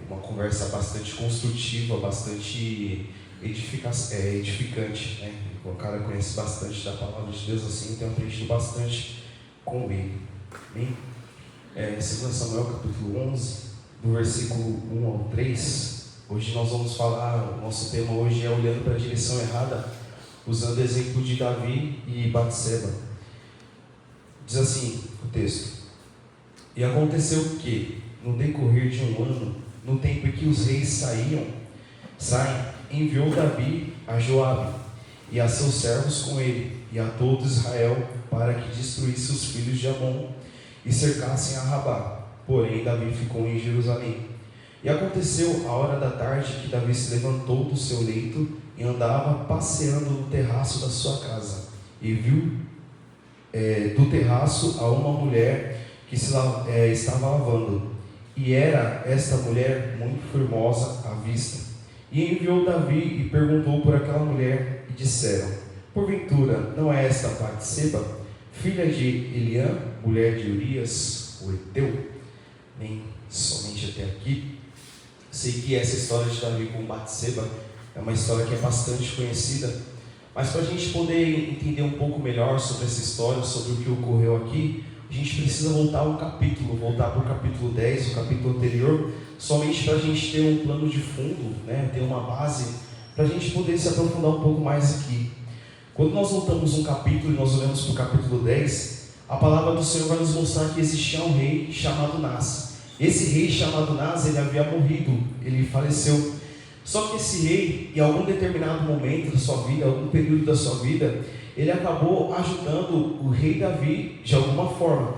uma conversa bastante construtiva, bastante edificante, né? O cara conhece bastante da palavra de Deus, assim, tem aprendido bastante com ele. Amém? 2 Samuel capítulo 11, do versículo 1 ao 3. Hoje nós vamos falar, o nosso tema hoje é olhando para a direção errada, usando o exemplo de Davi e Batseba. Diz assim o texto: E aconteceu que, no decorrer de um ano, no tempo em que os reis saem, enviou Davi a Joabe e a seus servos com ele, e a todo Israel, para que destruísse os filhos de Amon e cercassem a Rabá. Porém, Davi ficou em Jerusalém. E aconteceu a hora da tarde que Davi se levantou do seu leito e andava passeando no terraço da sua casa, e viu do terraço a uma mulher que estava lavando, e era esta mulher muito formosa à vista. E enviou Davi e perguntou por aquela mulher, e disseram: Porventura, não é esta Batseba, filha de Eliã, mulher de Urias, o Heteu? Nem somente até aqui. Sei que essa história de Davi com Batseba é uma história que é bastante conhecida, mas para a gente poder entender um pouco melhor sobre essa história, sobre o que ocorreu aqui, a gente precisa voltar para o capítulo 10, o capítulo anterior, somente para a gente ter um plano de fundo, né, ter uma base, para a gente poder se aprofundar um pouco mais aqui. Quando nós voltamos um capítulo e nós olhamos para o capítulo 10, a palavra do Senhor vai nos mostrar que existia um rei chamado Nas. Esse rei chamado Nas, ele havia morrido, ele faleceu. Só que esse rei, em algum determinado momento da sua vida, algum período da sua vida, ele acabou ajudando o rei Davi de alguma forma.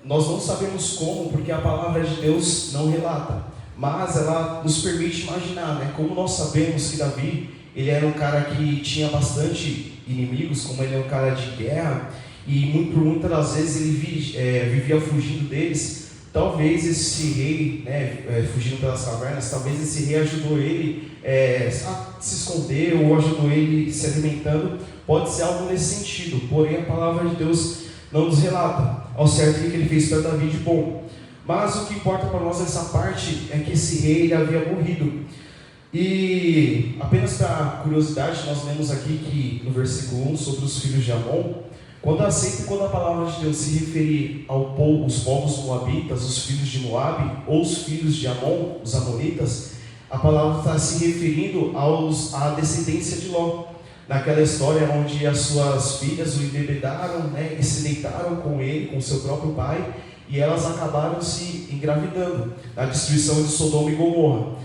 Nós não sabemos como, porque a palavra de Deus não relata, mas ela nos permite imaginar, né? Como nós sabemos que Davi, ele era um cara que tinha bastante inimigos, como ele é um cara de guerra, e por muitas das vezes ele vivia fugindo deles. Talvez esse rei, né, fugindo pelas cavernas, talvez esse rei ajudou ele a se esconder, ou ajudou ele se alimentando. Pode ser algo nesse sentido, porém a palavra de Deus não nos relata ao certo o que ele fez para Davi de bom. Mas o que importa para nós nessa parte é que esse rei ele havia morrido. E apenas para curiosidade, nós lemos aqui que no versículo 1 sobre os filhos de Amon, quando a palavra de Deus se referir aos povos moabitas, os filhos de Moabe, ou os filhos de Amon, os amonitas, a palavra está se referindo à descendência de Ló. Naquela história onde as suas filhas o embebedaram, né, e se deitaram com ele, com seu próprio pai, e elas acabaram se engravidando, na destruição de Sodoma e Gomorra.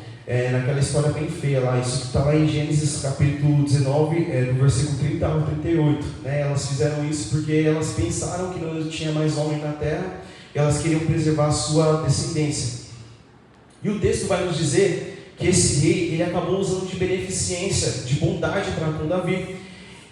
Naquela história bem feia lá, isso está lá em Gênesis capítulo 19, do versículo 30 ao 38, né? Elas fizeram isso porque elas pensaram que não tinha mais homem na terra, e elas queriam preservar a sua descendência. E o texto vai nos dizer que esse rei, ele acabou usando de beneficência, de bondade para com Davi,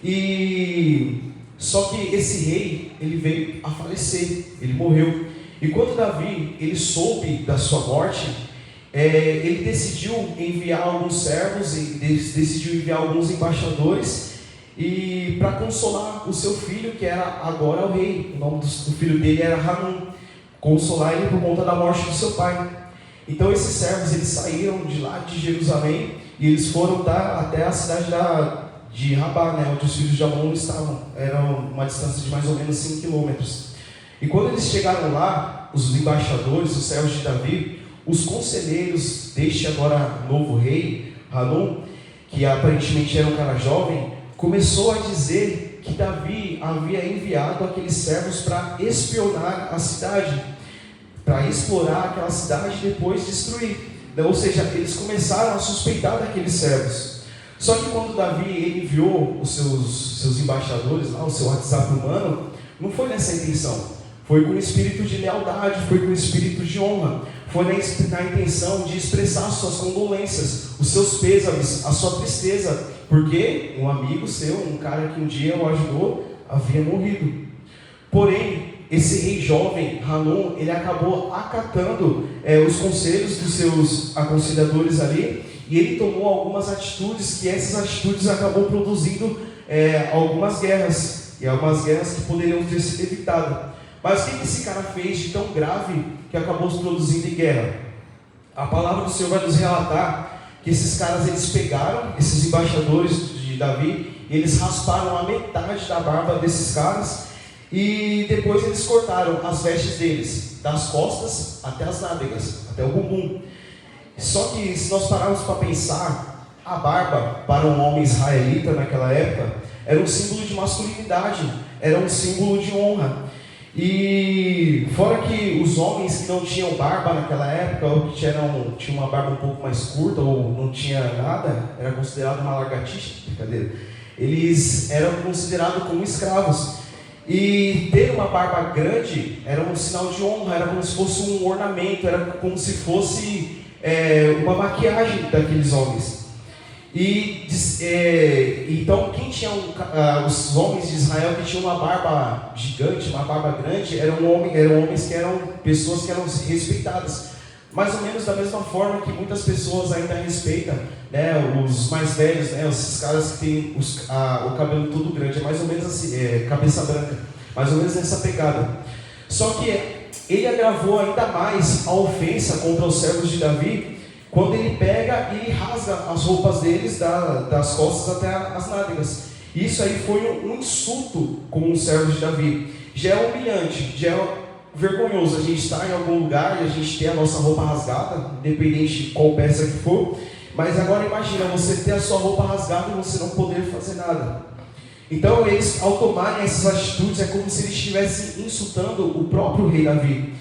e só que esse rei, ele veio a falecer, ele morreu. E quando Davi, ele soube da sua morte, ele decidiu enviar alguns servos, decidiu enviar alguns embaixadores, e para consolar o seu filho, que era agora o rei. O nome do filho dele era Hanun, consolar ele por conta da morte do seu pai. Então esses servos, eles saíram de lá de Jerusalém, e eles foram até a cidade de Rabá, né, onde os filhos de Amon estavam. Era uma distância de mais ou menos 5 quilômetros. E quando eles chegaram lá, os embaixadores, os servos de Davi, os conselheiros deste agora novo rei, Hanun, que aparentemente era um cara jovem, começou a dizer que Davi havia enviado aqueles servos para espionar a cidade, para explorar aquela cidade e depois destruir. Ou seja, eles começaram a suspeitar daqueles servos. Só que quando Davi ele enviou os seus embaixadores, lá, o seu WhatsApp humano, não foi nessa intenção. Foi com o espírito de lealdade, foi com o espírito de honra, foi na intenção de expressar suas condolências, os seus pêsames, a sua tristeza, porque um amigo seu, um cara que um dia o ajudou, havia morrido. Porém, esse rei jovem, Hanun, ele acabou acatando os conselhos dos seus aconselhadores ali, e ele tomou algumas atitudes, que essas atitudes acabou produzindo algumas guerras, e algumas guerras que poderiam ter sido evitadas. Mas o que esse cara fez de tão grave que acabou se produzindo em guerra? a palavra do Senhor vai nos relatar que esses caras, eles pegaram, esses embaixadores de Davi, e eles rasparam a metade da barba desses caras, e depois eles cortaram as vestes deles, das costas até as nádegas, até o bumbum. Só que se nós pararmos para pensar, a barba para um homem israelita naquela época era um símbolo de masculinidade, era um símbolo de honra. E fora que os homens que não tinham barba naquela época, ou que tinham uma barba um pouco mais curta, ou não tinha nada, era considerado uma lagartixa, brincadeira. Eles eram considerados como escravos. E ter uma barba grande era um sinal de honra, era como se fosse um ornamento, era como se fosse uma maquiagem daqueles homens. Então, quem tinha os homens de Israel que tinham uma barba gigante, uma barba grande, eram homens que eram pessoas que eram respeitadas. Mais ou menos da mesma forma que muitas pessoas ainda respeitam, né, os mais velhos, né, esses caras que têm o cabelo todo grande, é mais ou menos assim, cabeça branca, mais ou menos nessa pegada. Só que ele agravou ainda mais a ofensa contra os servos de Davi, quando ele pega e rasga as roupas deles das costas até as nádegas. Isso aí foi um insulto com os servos de Davi. Já é humilhante, já é vergonhoso a gente estar em algum lugar e a gente ter a nossa roupa rasgada, independente de qual peça que for. Mas agora imagina você ter a sua roupa rasgada e você não poder fazer nada. Então eles, ao tomarem essas atitudes, é como se eles estivessem insultando o próprio rei Davi.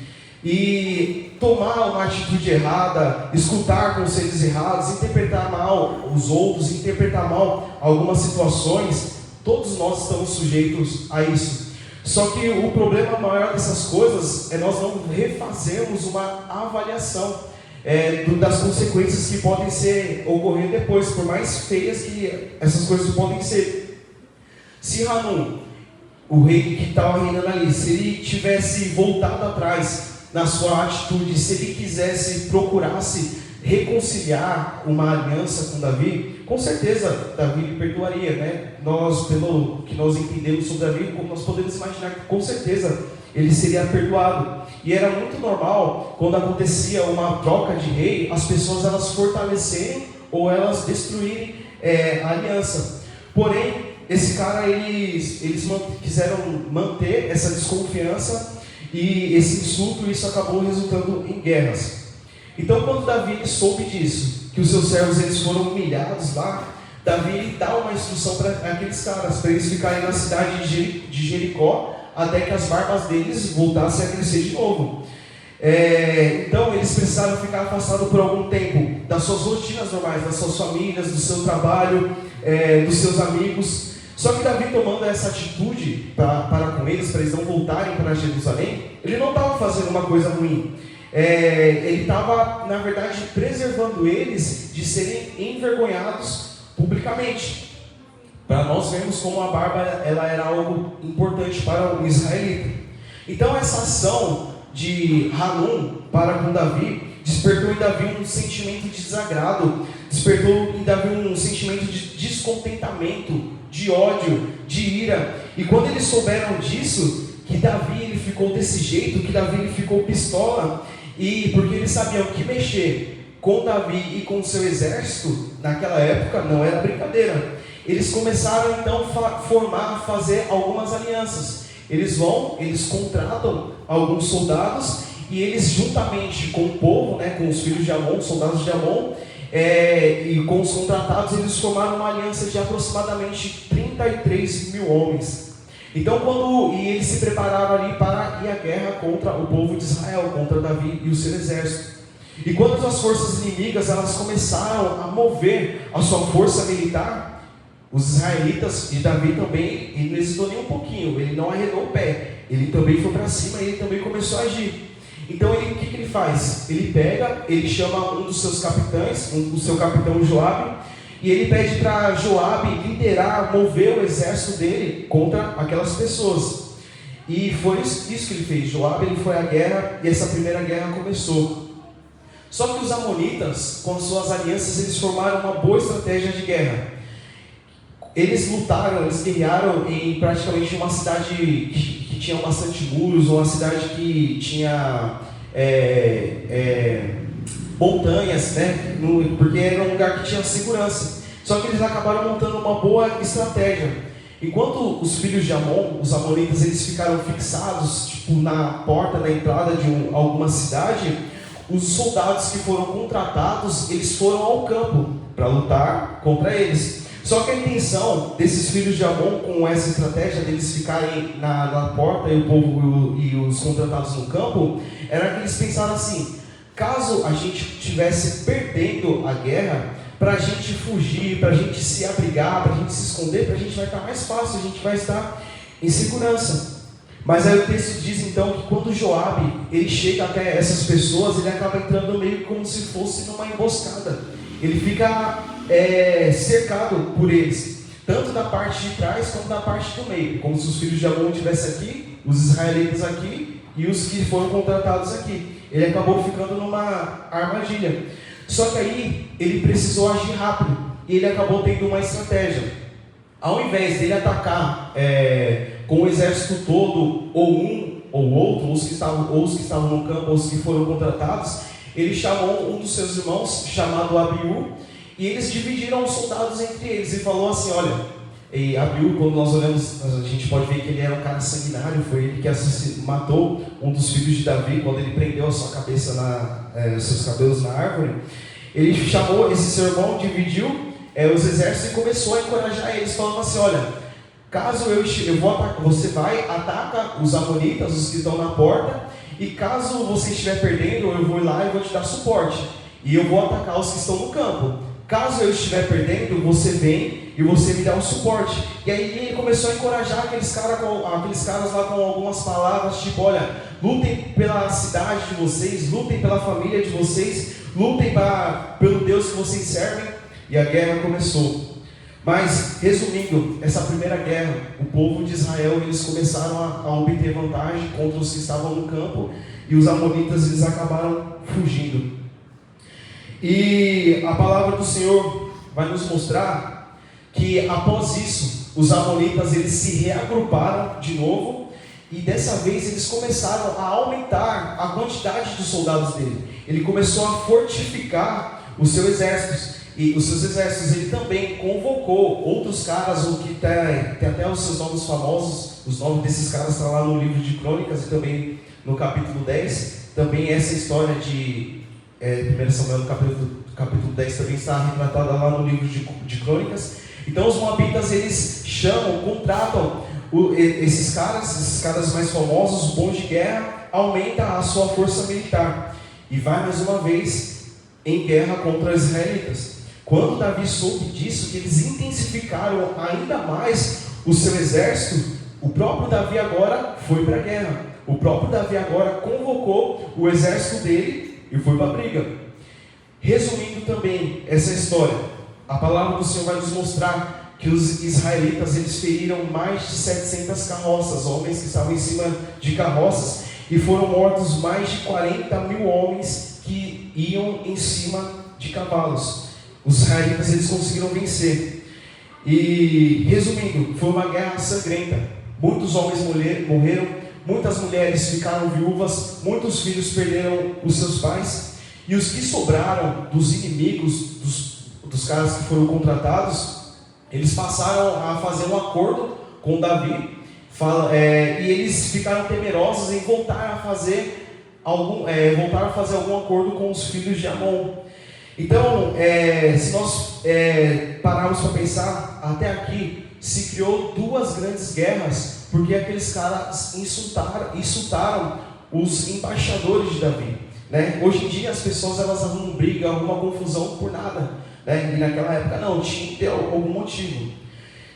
E tomar uma atitude errada, escutar conselhos errados, interpretar mal os outros, interpretar mal algumas situações, todos nós estamos sujeitos a isso. Só que o problema maior dessas coisas é nós não refazermos uma avaliação das consequências que podem ocorrer depois, por mais feias que essas coisas podem ser. Se Hanun, o rei que estava reinando ali, se ele tivesse voltado atrás na sua atitude, se ele procurasse reconciliar uma aliança com Davi, com certeza Davi lhe perdoaria, né? Pelo que nós entendemos sobre Davi, como nós podemos imaginar que com certeza ele seria perdoado. E era muito normal, quando acontecia uma troca de rei, as pessoas elas fortalecerem ou elas destruírem a aliança. Porém, esse cara, eles quiseram manter essa desconfiança e esse insulto, isso acabou resultando em guerras. Então, quando Davi soube disso, que os seus servos eles foram humilhados lá, Davi dá uma instrução para aqueles caras, para eles ficarem na cidade de Jericó, até que as barbas deles voltassem a crescer de novo. Então, eles precisaram ficar afastados por algum tempo das suas rotinas normais, das suas famílias, do seu trabalho, dos seus amigos. Só que Davi, tomando essa atitude para com eles, para eles não voltarem para Jerusalém, ele não estava fazendo uma coisa ruim. Ele estava, na verdade, preservando eles de serem envergonhados publicamente. Para nós vermos como a barba ela era algo importante para o israelita. Então essa ação de Hanun para com Davi despertou em Davi um sentimento de desagrado, despertou em Davi um sentimento de descontentamento, de ódio, de ira. E quando eles souberam disso, que Davi ele ficou desse jeito, que Davi ele ficou pistola, e porque eles sabiam que mexer com Davi e com o seu exército naquela época não era brincadeira. Eles começaram então a fazer algumas alianças. Eles contratam alguns soldados e eles, juntamente com o povo, né, com os filhos de Amon, soldados de Amon, e com os contratados, eles formaram uma aliança de aproximadamente 33 mil homens. Então, eles se prepararam ali para ir à guerra contra o povo de Israel, contra Davi e o seu exército. E quando as forças inimigas elas começaram a mover a sua força militar, os israelitas e Davi também, ele não hesitou nem um pouquinho, ele não arredou o pé, ele também foi para cima e ele também começou a agir. Então o que ele faz? Ele chama um dos seus capitães, o seu capitão Joabe, e ele pede para Joabe liderar, mover o exército dele contra aquelas pessoas. E foi isso que ele fez. Joabe ele foi à guerra e essa primeira guerra começou. Só que os amonitas, com as suas alianças, eles formaram uma boa estratégia de guerra. Eles lutaram, eles guerrearam em praticamente uma cidade que tinha bastante muros, uma cidade que tinha montanhas, né? Porque era um lugar que tinha segurança. Só que eles acabaram montando uma boa estratégia. Enquanto os filhos de Amon, os amonitas, eles ficaram fixados tipo, na porta da entrada de alguma cidade, os soldados que foram contratados, eles foram ao campo para lutar contra eles. Só que a intenção desses filhos de Amon, com essa estratégia deles ficarem na porta e o povo e os contratados no campo, era que eles pensaram assim: caso a gente estivesse perdendo a guerra, para a gente fugir, para a gente se abrigar, para a gente se esconder, para a gente vai estar mais fácil, a gente vai estar em segurança. Mas aí o texto diz então que quando Joabe ele chega até essas pessoas, ele acaba entrando meio como se fosse numa emboscada. Ele fica cercado por eles, tanto da parte de trás quanto da parte do meio, como se os filhos de Amon estivessem aqui, os israelitas aqui e os que foram contratados aqui. Ele acabou ficando numa armadilha. Só que aí ele precisou agir rápido e ele acabou tendo uma estratégia. Ao invés dele atacar com o exército todo, ou um ou outro, ou os que estavam no campo, ou os que foram contratados, ele chamou um dos seus irmãos, chamado Abiú, e eles dividiram os soldados entre eles e falou assim: olha, e Abiú, quando nós olhamos, a gente pode ver que ele era um cara sanguinário, foi ele que matou um dos filhos de Davi, quando ele prendeu a sua cabeça, seus cabelos na árvore. Ele chamou esse seu irmão, dividiu os exércitos e começou a encorajar eles, falando assim: olha, caso eu vou atacar, você vai, ataca os amonitas, os que estão na porta, e caso você estiver perdendo, eu vou lá e vou te dar suporte, e eu vou atacar os que estão no campo. Caso eu estiver perdendo, você vem e você me dá um suporte. E aí ele começou a encorajar aqueles caras lá com algumas palavras, tipo: olha, lutem pela cidade de vocês, lutem pela família de vocês, lutem pelo Deus que vocês servem. E a guerra começou. Mas, resumindo, essa primeira guerra, o povo de Israel, eles começaram a obter vantagem contra os que estavam no campo, e os amonitas, eles acabaram fugindo. E a palavra do Senhor vai nos mostrar que após isso, os amonitas, eles se reagruparam de novo, e dessa vez eles começaram a aumentar a quantidade de soldados dele. Ele começou a fortificar os seus exércitos. E os seus exércitos, ele também convocou outros caras, o que tem até os seus nomes famosos. Os nomes desses caras estão lá no livro de Crônicas e também no capítulo 10. Também essa história de 1 Samuel no capítulo 10 também está retratada lá no livro de Crônicas. Então os moabitas, eles contratam esses caras mais famosos, bons de guerra, aumenta a sua força militar e vai mais uma vez em guerra contra os israelitas. Quando Davi soube disso, que eles intensificaram ainda mais o seu exército, o próprio Davi agora foi para a guerra. O próprio Davi agora convocou o exército dele e foi para a briga. Resumindo também essa história, a palavra do Senhor vai nos mostrar que os israelitas, eles feriram mais de 700 carroças, homens que estavam em cima de carroças, e foram mortos mais de 40 mil homens que iam em cima de cavalos. Os israelitas, eles conseguiram vencer. E resumindo, foi uma guerra sangrenta. Muitos homens morreram, muitas mulheres ficaram viúvas, muitos filhos perderam os seus pais, e os que sobraram dos inimigos, dos caras que foram contratados, eles passaram a fazer um acordo com Davi, e eles ficaram temerosos em voltar a fazer algum acordo com os filhos de Amon. Então, se nós pararmos para pensar, até aqui se criou duas grandes guerras, porque aqueles caras insultaram os embaixadores de Davi, né? Hoje em dia as pessoas, elas arrumam briga, arrumam confusão por nada, né? E naquela época não, tinha que ter algum motivo.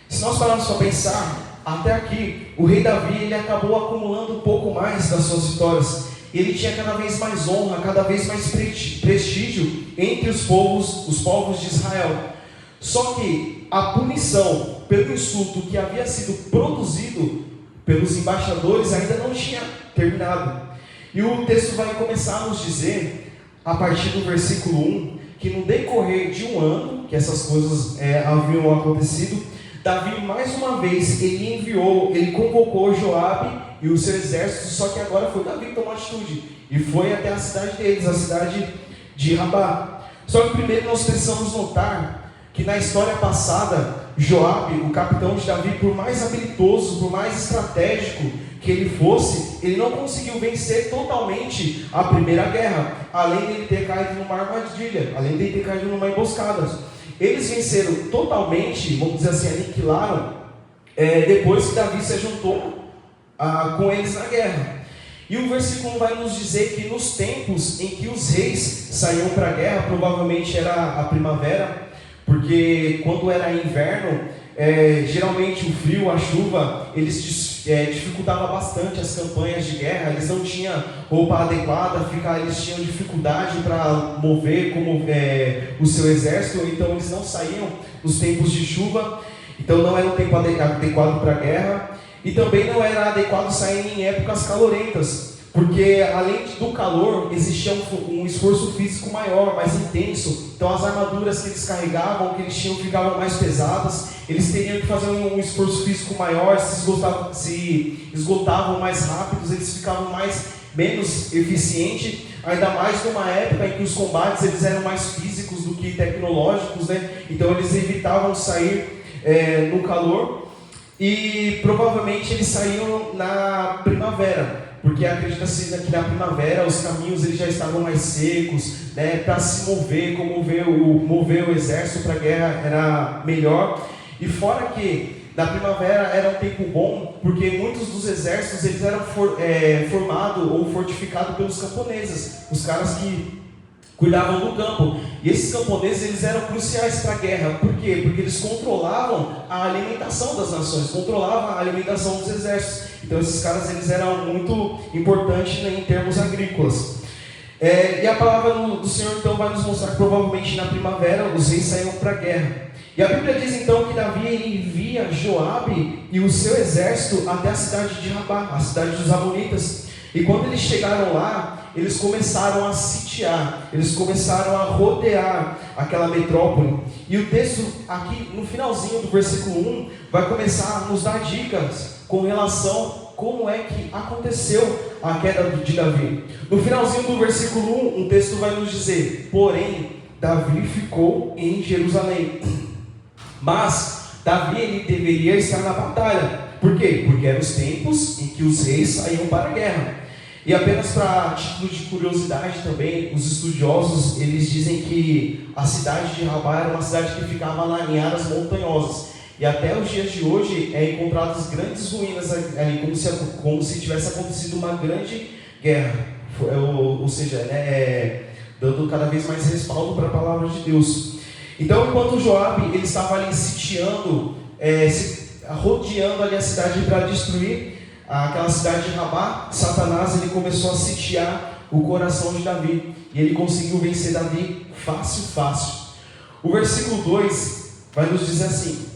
Se nós pararmos para pensar, até aqui o rei Davi, ele acabou acumulando um pouco mais das suas vitórias. Ele tinha cada vez mais honra, cada vez mais prestígio entre os povos de Israel. Só que a punição pelo insulto que havia sido produzido pelos embaixadores ainda não tinha terminado. E o texto vai começar a nos dizer, a partir do versículo 1, que no decorrer de um ano, que essas coisas haviam acontecido, Davi mais uma vez, ele convocou Joabe e o seu exército, só que agora foi Davi que tomou atitude, e foi até a cidade deles, a cidade de Rabá. Só que primeiro nós precisamos notar que na história passada, Joabe, o capitão de Davi, por mais habilidoso, por mais estratégico que ele fosse, ele não conseguiu vencer totalmente a primeira guerra, além de ele ter caído numa armadilha, além de ele ter caído numa emboscada. Eles venceram totalmente, vamos dizer assim, aniquilaram, depois que Davi se juntou com eles na guerra. E o versículo vai nos dizer que nos tempos em que os reis saíam para a guerra, provavelmente era a primavera, porque quando era inverno, geralmente o frio, a chuva, eles dificultava bastante as campanhas de guerra. Eles não tinham roupa adequada, eles tinham dificuldade para mover o seu exército, então eles não saíam nos tempos de chuva, então não era um tempo adequado para a guerra, e também não era adequado sair em épocas calorentas, porque além do calor existia um esforço físico maior, mais intenso. Então as armaduras que eles carregavam, que eles tinham, ficavam mais pesadas, eles teriam que fazer um esforço físico maior, se esgotavam mais rápidos, eles ficavam menos eficientes, ainda mais numa época em que os combates eles eram mais físicos do que tecnológicos, né? Então eles evitavam sair no calor, e provavelmente eles saíam na primavera, porque acredita-se que na primavera os caminhos eles já estavam mais secos, né, para se mover, mover o exército para a guerra era melhor. E fora que na primavera era um tempo bom, porque muitos dos exércitos eles eram formados ou fortificados pelos camponeses, os caras que cuidavam do campo. E esses camponeses eles eram cruciais para a guerra. Por quê? Porque eles controlavam a alimentação das nações, controlavam a alimentação dos exércitos. Então esses caras eles eram muito importantes, né, em termos agrícolas. E a palavra do Senhor então vai nos mostrar que provavelmente na primavera os reis saíam para a guerra. E a Bíblia diz então que Davi envia Joabe e o seu exército até a cidade de Rabá, a cidade dos Amonitas. E quando eles chegaram lá, eles começaram a sitiar, eles começaram a rodear aquela metrópole. E o texto aqui, no finalzinho do versículo 1, vai começar a nos dar dicas com relação a como é que aconteceu a queda de Davi. No finalzinho do versículo 1, um texto vai nos dizer: porém, Davi ficou em Jerusalém. Mas Davi ele deveria estar na batalha. Por quê? Porque eram os tempos em que os reis saíam para a guerra. E apenas para título de curiosidade também, os estudiosos eles dizem que a cidade de Rabá era uma cidade que ficava lá em áreas montanhosas. E até os dias de hoje encontradas grandes ruínas ali, como se tivesse acontecido uma grande guerra. Ou seja, né, dando cada vez mais respaldo para a palavra de Deus. Então, enquanto Joabe ele estava ali sitiando, rodeando ali a cidade para destruir aquela cidade de Rabá, Satanás ele começou a sitiar o coração de Davi, e ele conseguiu vencer Davi fácil. O versículo 2 vai nos dizer assim: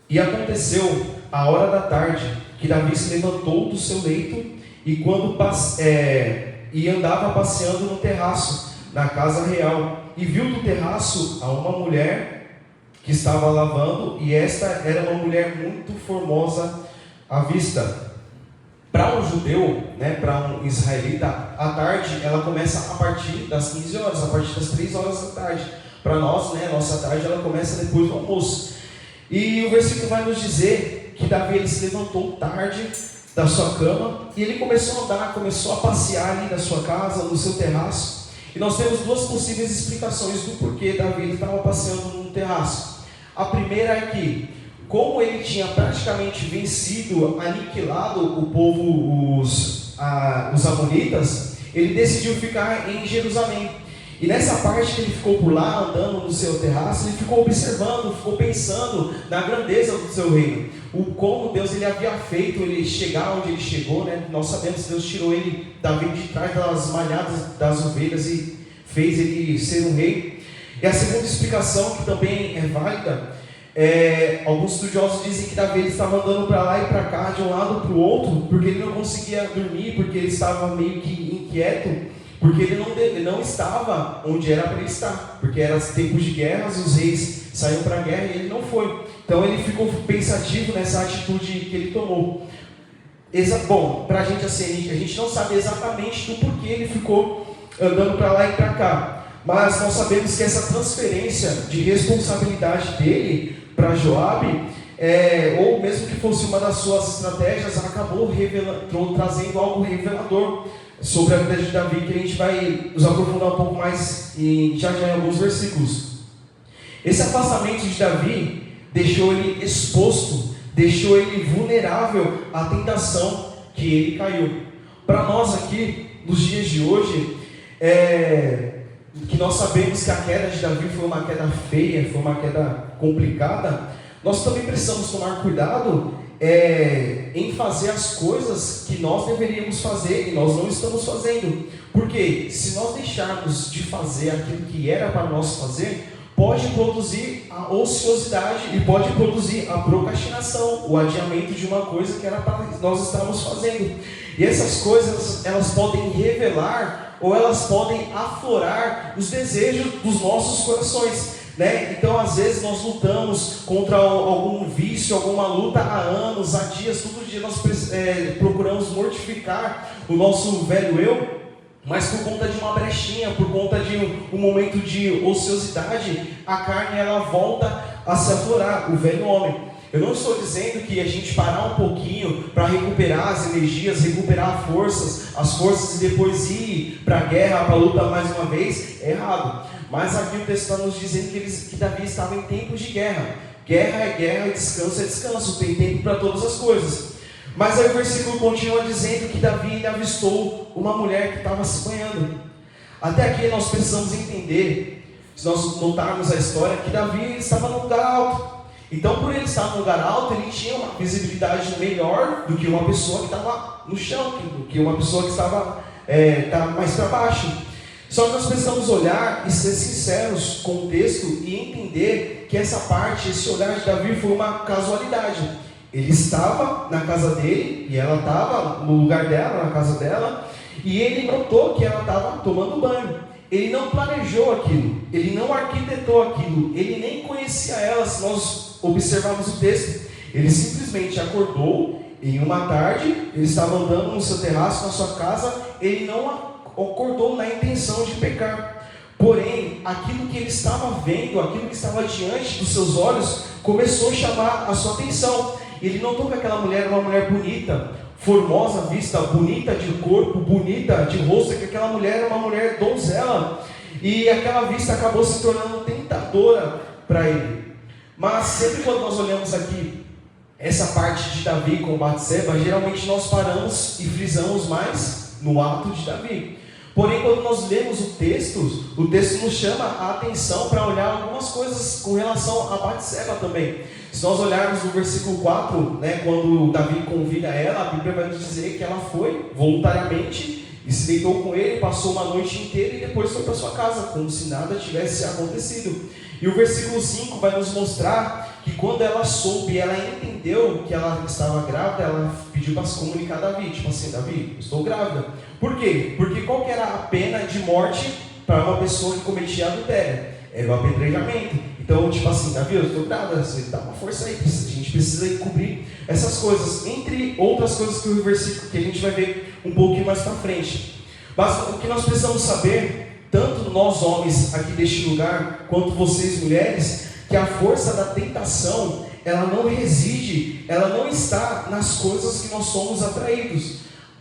e aconteceu a hora da tarde que Davi se levantou do seu leito e andava passeando no terraço na casa real, e viu do terraço a uma mulher que estava lavando, e esta era uma mulher muito formosa à vista. Para um judeu, né, para um israelita, a tarde ela começa a partir das 15 horas, a partir das 3 horas da tarde. Para nós, né, nossa tarde ela começa depois do almoço. E o versículo vai nos dizer que Davi ele se levantou tarde da sua cama, e ele começou a andar, começou a passear ali na sua casa, no seu terraço. E nós temos duas possíveis explicações do porquê Davi estava passeando no terraço. A primeira é que, como ele tinha praticamente vencido, aniquilado o povo, os amonitas, ele decidiu ficar em Jerusalém. E nessa parte que ele ficou por lá, andando no seu terraço, ele ficou observando, ficou pensando na grandeza do seu reino. Como Deus ele havia feito ele chegar onde ele chegou, né? Nós sabemos que Deus tirou Davi de trás das malhadas das ovelhas e fez ele ser um rei. E a segunda explicação, que também é válida, alguns estudiosos dizem que Davi ele estava andando para lá e para cá, de um lado para o outro, porque ele não conseguia dormir, porque ele estava meio que inquieto, porque ele não estava onde era para ele estar, porque eram tempos de guerras, os reis saíram para a guerra e ele não foi. Então ele ficou pensativo nessa atitude que ele tomou. Bom, para a gente assim, a gente não sabe exatamente do porquê ele ficou andando para lá e para cá. Mas nós sabemos que essa transferência de responsabilidade dele para Joabe, ou mesmo que fosse uma das suas estratégias, acabou trazendo algo revelador sobre a vida de Davi, que a gente vai nos aprofundar um pouco mais já em alguns versículos. Esse afastamento de Davi deixou ele exposto, deixou ele vulnerável à tentação que ele caiu. Para nós aqui, nos dias de hoje, que nós sabemos que a queda de Davi foi uma queda feia, foi uma queda complicada, nós também precisamos tomar cuidado em fazer as coisas que nós deveríamos fazer e nós não estamos fazendo. Porque se nós deixarmos de fazer aquilo que era para nós fazer, pode produzir a ociosidade e pode produzir a procrastinação, o adiamento de uma coisa que era para nós estarmos fazendo. E essas coisas, elas podem revelar ou elas podem aflorar os desejos dos nossos corações, né? Então, às vezes, nós lutamos contra algum vício, alguma luta há anos, há dias, todo dia nós procuramos mortificar o nosso velho eu, mas por conta de uma brechinha, por conta de um momento de ociosidade, a carne ela volta a se aflorar, o velho homem. Eu não estou dizendo que a gente parar um pouquinho para recuperar as energias, recuperar as forças e depois ir para a guerra, para a luta mais uma vez, é errado. Mas aqui o texto está nos dizendo que Davi estava em tempos de guerra. Guerra é guerra e descanso é descanso, tem tempo para todas as coisas. Mas aí o versículo continua dizendo que Davi avistou uma mulher que estava se banhando. Até aqui nós precisamos entender, se nós notarmos a história, que Davi estava no lugar alto. Então, por ele estar no lugar alto, ele tinha uma visibilidade melhor do que uma pessoa que estava no chão, do que uma pessoa que estava mais para baixo. Só que nós precisamos olhar e ser sinceros com o texto e entender que essa parte, esse olhar de Davi foi uma casualidade. Ele estava na casa dele e ela estava no lugar dela, na casa dela, e ele notou que ela estava tomando banho. Ele não planejou aquilo, ele não arquitetou aquilo, ele nem conhecia ela. Se nós observarmos o texto, ele simplesmente acordou em uma tarde, ele estava andando no seu terraço, na sua casa, ele não acordou na intenção de pecar. Porém, aquilo que ele estava vendo, aquilo que estava diante dos seus olhos, começou a chamar a sua atenção. Ele notou que aquela mulher era uma mulher bonita, formosa à vista, bonita de corpo, bonita de rosto, que aquela mulher era uma mulher donzela, e aquela vista acabou se tornando tentadora para ele. Mas sempre quando nós olhamos aqui essa parte de Davi com Batseba, geralmente nós paramos e frisamos mais no ato de Davi. Porém, quando nós lemos o texto nos chama a atenção para olhar algumas coisas com relação a Batseba também. Se nós olharmos no versículo 4, quando Davi convida ela, a Bíblia vai nos dizer que ela foi voluntariamente e se deitou com ele, passou uma noite inteira e depois foi para sua casa, como se nada tivesse acontecido. E o versículo 5 vai nos mostrar que quando ela soube, ela entendeu que ela estava grávida, ela pediu para se comunicar a Davi, tipo assim: Davi, estou grávida. Por quê? Porque qual que era a pena de morte para uma pessoa que cometia adultério? Era o apedrejamento. Então, tipo assim: Davi, eu estou grávida, você dá uma força aí, a gente precisa cobrir essas coisas, entre outras coisas que o versículo que a gente vai ver um pouquinho mais para frente. Mas o que nós precisamos saber, tanto nós homens aqui deste lugar, quanto vocês mulheres, que a força da tentação, ela não reside, ela não está nas coisas que nós somos atraídos.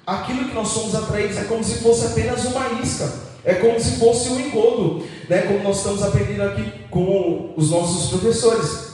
Aquilo que nós somos atraídos é como se fosse apenas uma isca, é como se fosse um engodo, como nós estamos aprendendo aqui com os nossos professores.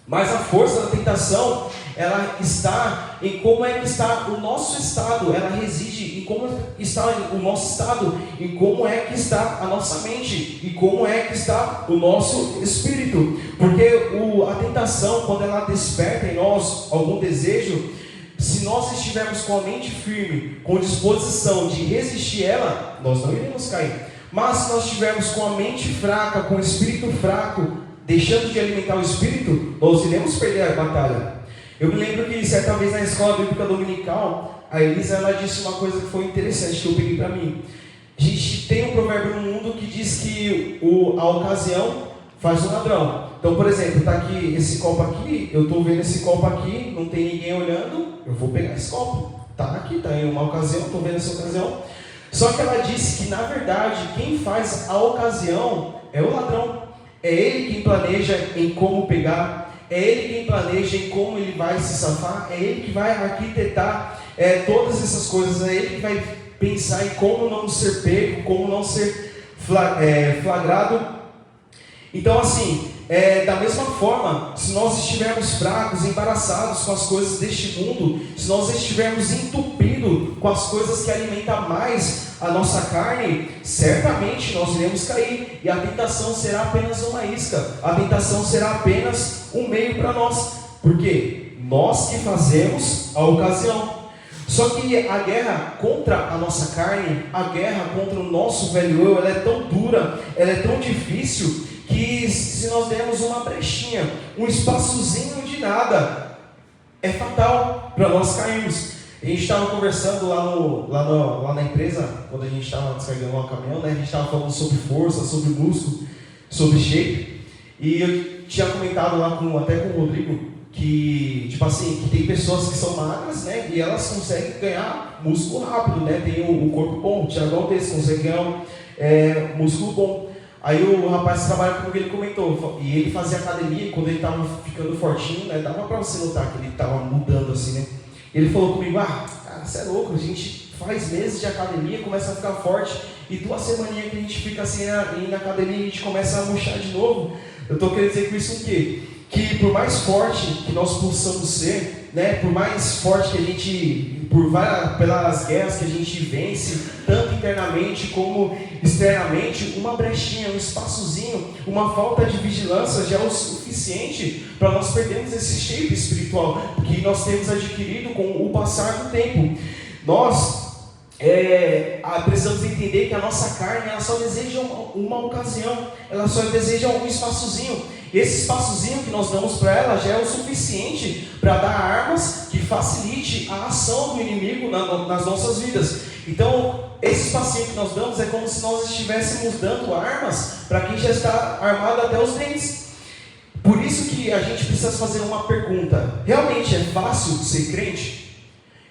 Mas a força da tentação, ela está em como é que está o nosso estado, ela reside em como está o nosso estado, em como é que está a nossa mente, e como é que está o nosso espírito. Porque a tentação, quando ela desperta em nós algum desejo, se nós estivermos com a mente firme, com disposição de resistir ela, nós não iremos cair. Mas se nós estivermos com a mente fraca, com o espírito fraco, deixando de alimentar o espírito, nós iremos perder a batalha. Eu me lembro que certa vez na escola bíblica dominical, a Elisa ela disse uma coisa que foi interessante, que eu peguei para mim. A gente tem um provérbio no mundo que diz que a ocasião faz o ladrão. Então, por exemplo, está aqui esse copo aqui, eu estou vendo esse copo aqui, não tem ninguém olhando, eu vou pegar esse copo. Tá aqui, tá em uma ocasião, estou vendo essa ocasião. Só que ela disse que, na verdade, quem faz a ocasião é o ladrão. É ele quem planeja em como pegar, é ele quem planeja em como ele vai se safar, é ele que vai arquitetar todas essas coisas, é ele que vai pensar em como não ser pego, como não ser flagrado. Então, assim, da mesma forma, se nós estivermos fracos, embaraçados com as coisas deste mundo, se nós estivermos entupidos com as coisas que alimentam mais a nossa carne, certamente nós iremos cair, e a tentação será apenas uma isca, a tentação será apenas um meio para nós, porque nós que fazemos a ocasião. Só que a guerra contra a nossa carne, a guerra contra o nosso velho eu, ela é tão dura, ela é tão difícil, que se nós dermos uma brechinha, um espaçozinho de nada, é fatal para nós cairmos. A gente estava conversando lá na empresa, quando a gente estava descarregando o caminhão, né? A gente estava falando sobre força, sobre músculo, sobre shape, e eu tinha comentado lá até com o Rodrigo, que, tipo assim, que tem pessoas que são magras, né, e elas conseguem ganhar músculo rápido, né, tem o corpo bom, o Thiagão desse consegue ganhar músculo bom. Aí o rapaz que trabalha comigo, ele comentou, e ele fazia academia, e quando ele estava ficando fortinho, né, dava para você notar que ele estava mudando assim, né. Ele falou comigo, cara, você é louco, a gente faz meses de academia, começa a ficar forte, e 2 semaninhas que a gente fica assim na academia, a gente começa a murchar de novo. Eu estou querendo dizer com isso o quê? Que por mais forte que nós possamos ser, né, por mais forte que a gente, pelas guerras que a gente vence, tanto internamente como externamente, uma brechinha, um espaçozinho, uma falta de vigilância já é o suficiente para nós perdermos esse shape espiritual que nós temos adquirido com o passar do tempo. Nós precisamos entender que a nossa carne, ela só deseja uma ocasião, ela só deseja um espaçozinho. Esse espaçozinho que nós damos para ela já é o suficiente para dar armas que facilite a ação do inimigo nas nossas vidas. Então, esse espacinho que nós damos é como se nós estivéssemos dando armas para quem já está armado até os dentes. Por isso que a gente precisa fazer uma pergunta: realmente é fácil ser crente?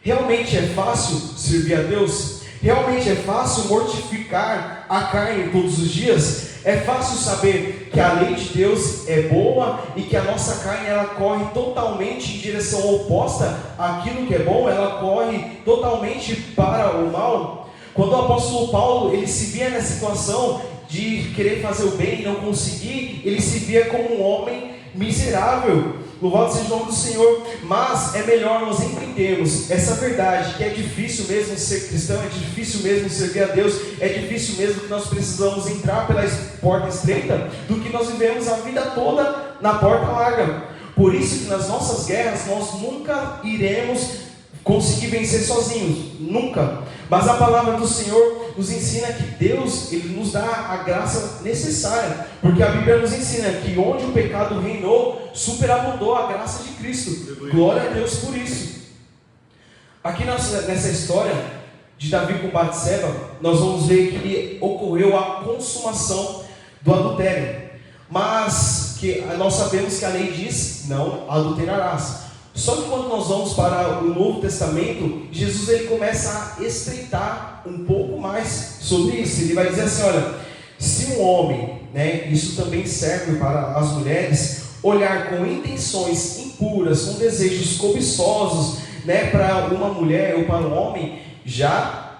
Realmente é fácil servir a Deus? Realmente é fácil mortificar a carne todos os dias? É fácil saber que a lei de Deus é boa e que a nossa carne ela corre totalmente em direção oposta àquilo que é bom, ela corre totalmente para o mal? Quando o apóstolo Paulo ele se via nessa situação de querer fazer o bem e não conseguir, ele se via como um homem miserável. Louvado seja o nome do Senhor. Mas é melhor nós entendermos essa verdade, que é difícil mesmo ser cristão, é difícil mesmo servir a Deus, é difícil mesmo que nós precisamos entrar pela porta estreita, do que nós vivemos a vida toda na porta larga. Por isso que nas nossas guerras nós nunca iremos conseguir vencer sozinhos, nunca. Mas a palavra do Senhor nos ensina que Deus, Ele nos dá a graça necessária, porque a Bíblia nos ensina que onde o pecado reinou, superabundou a graça de Cristo. Glória a Deus por isso. Aqui nessa história de Davi com Batseba, nós vamos ver que ocorreu a consumação do adultério, mas que nós sabemos que a lei diz, não adulterarás. Só que quando nós vamos para o Novo Testamento, Jesus ele começa a estreitar um pouco mais sobre isso. Ele vai dizer assim, olha, se um homem, né, isso também serve para as mulheres, olhar com intenções impuras, com desejos cobiçosos, né, para uma mulher ou para um homem, já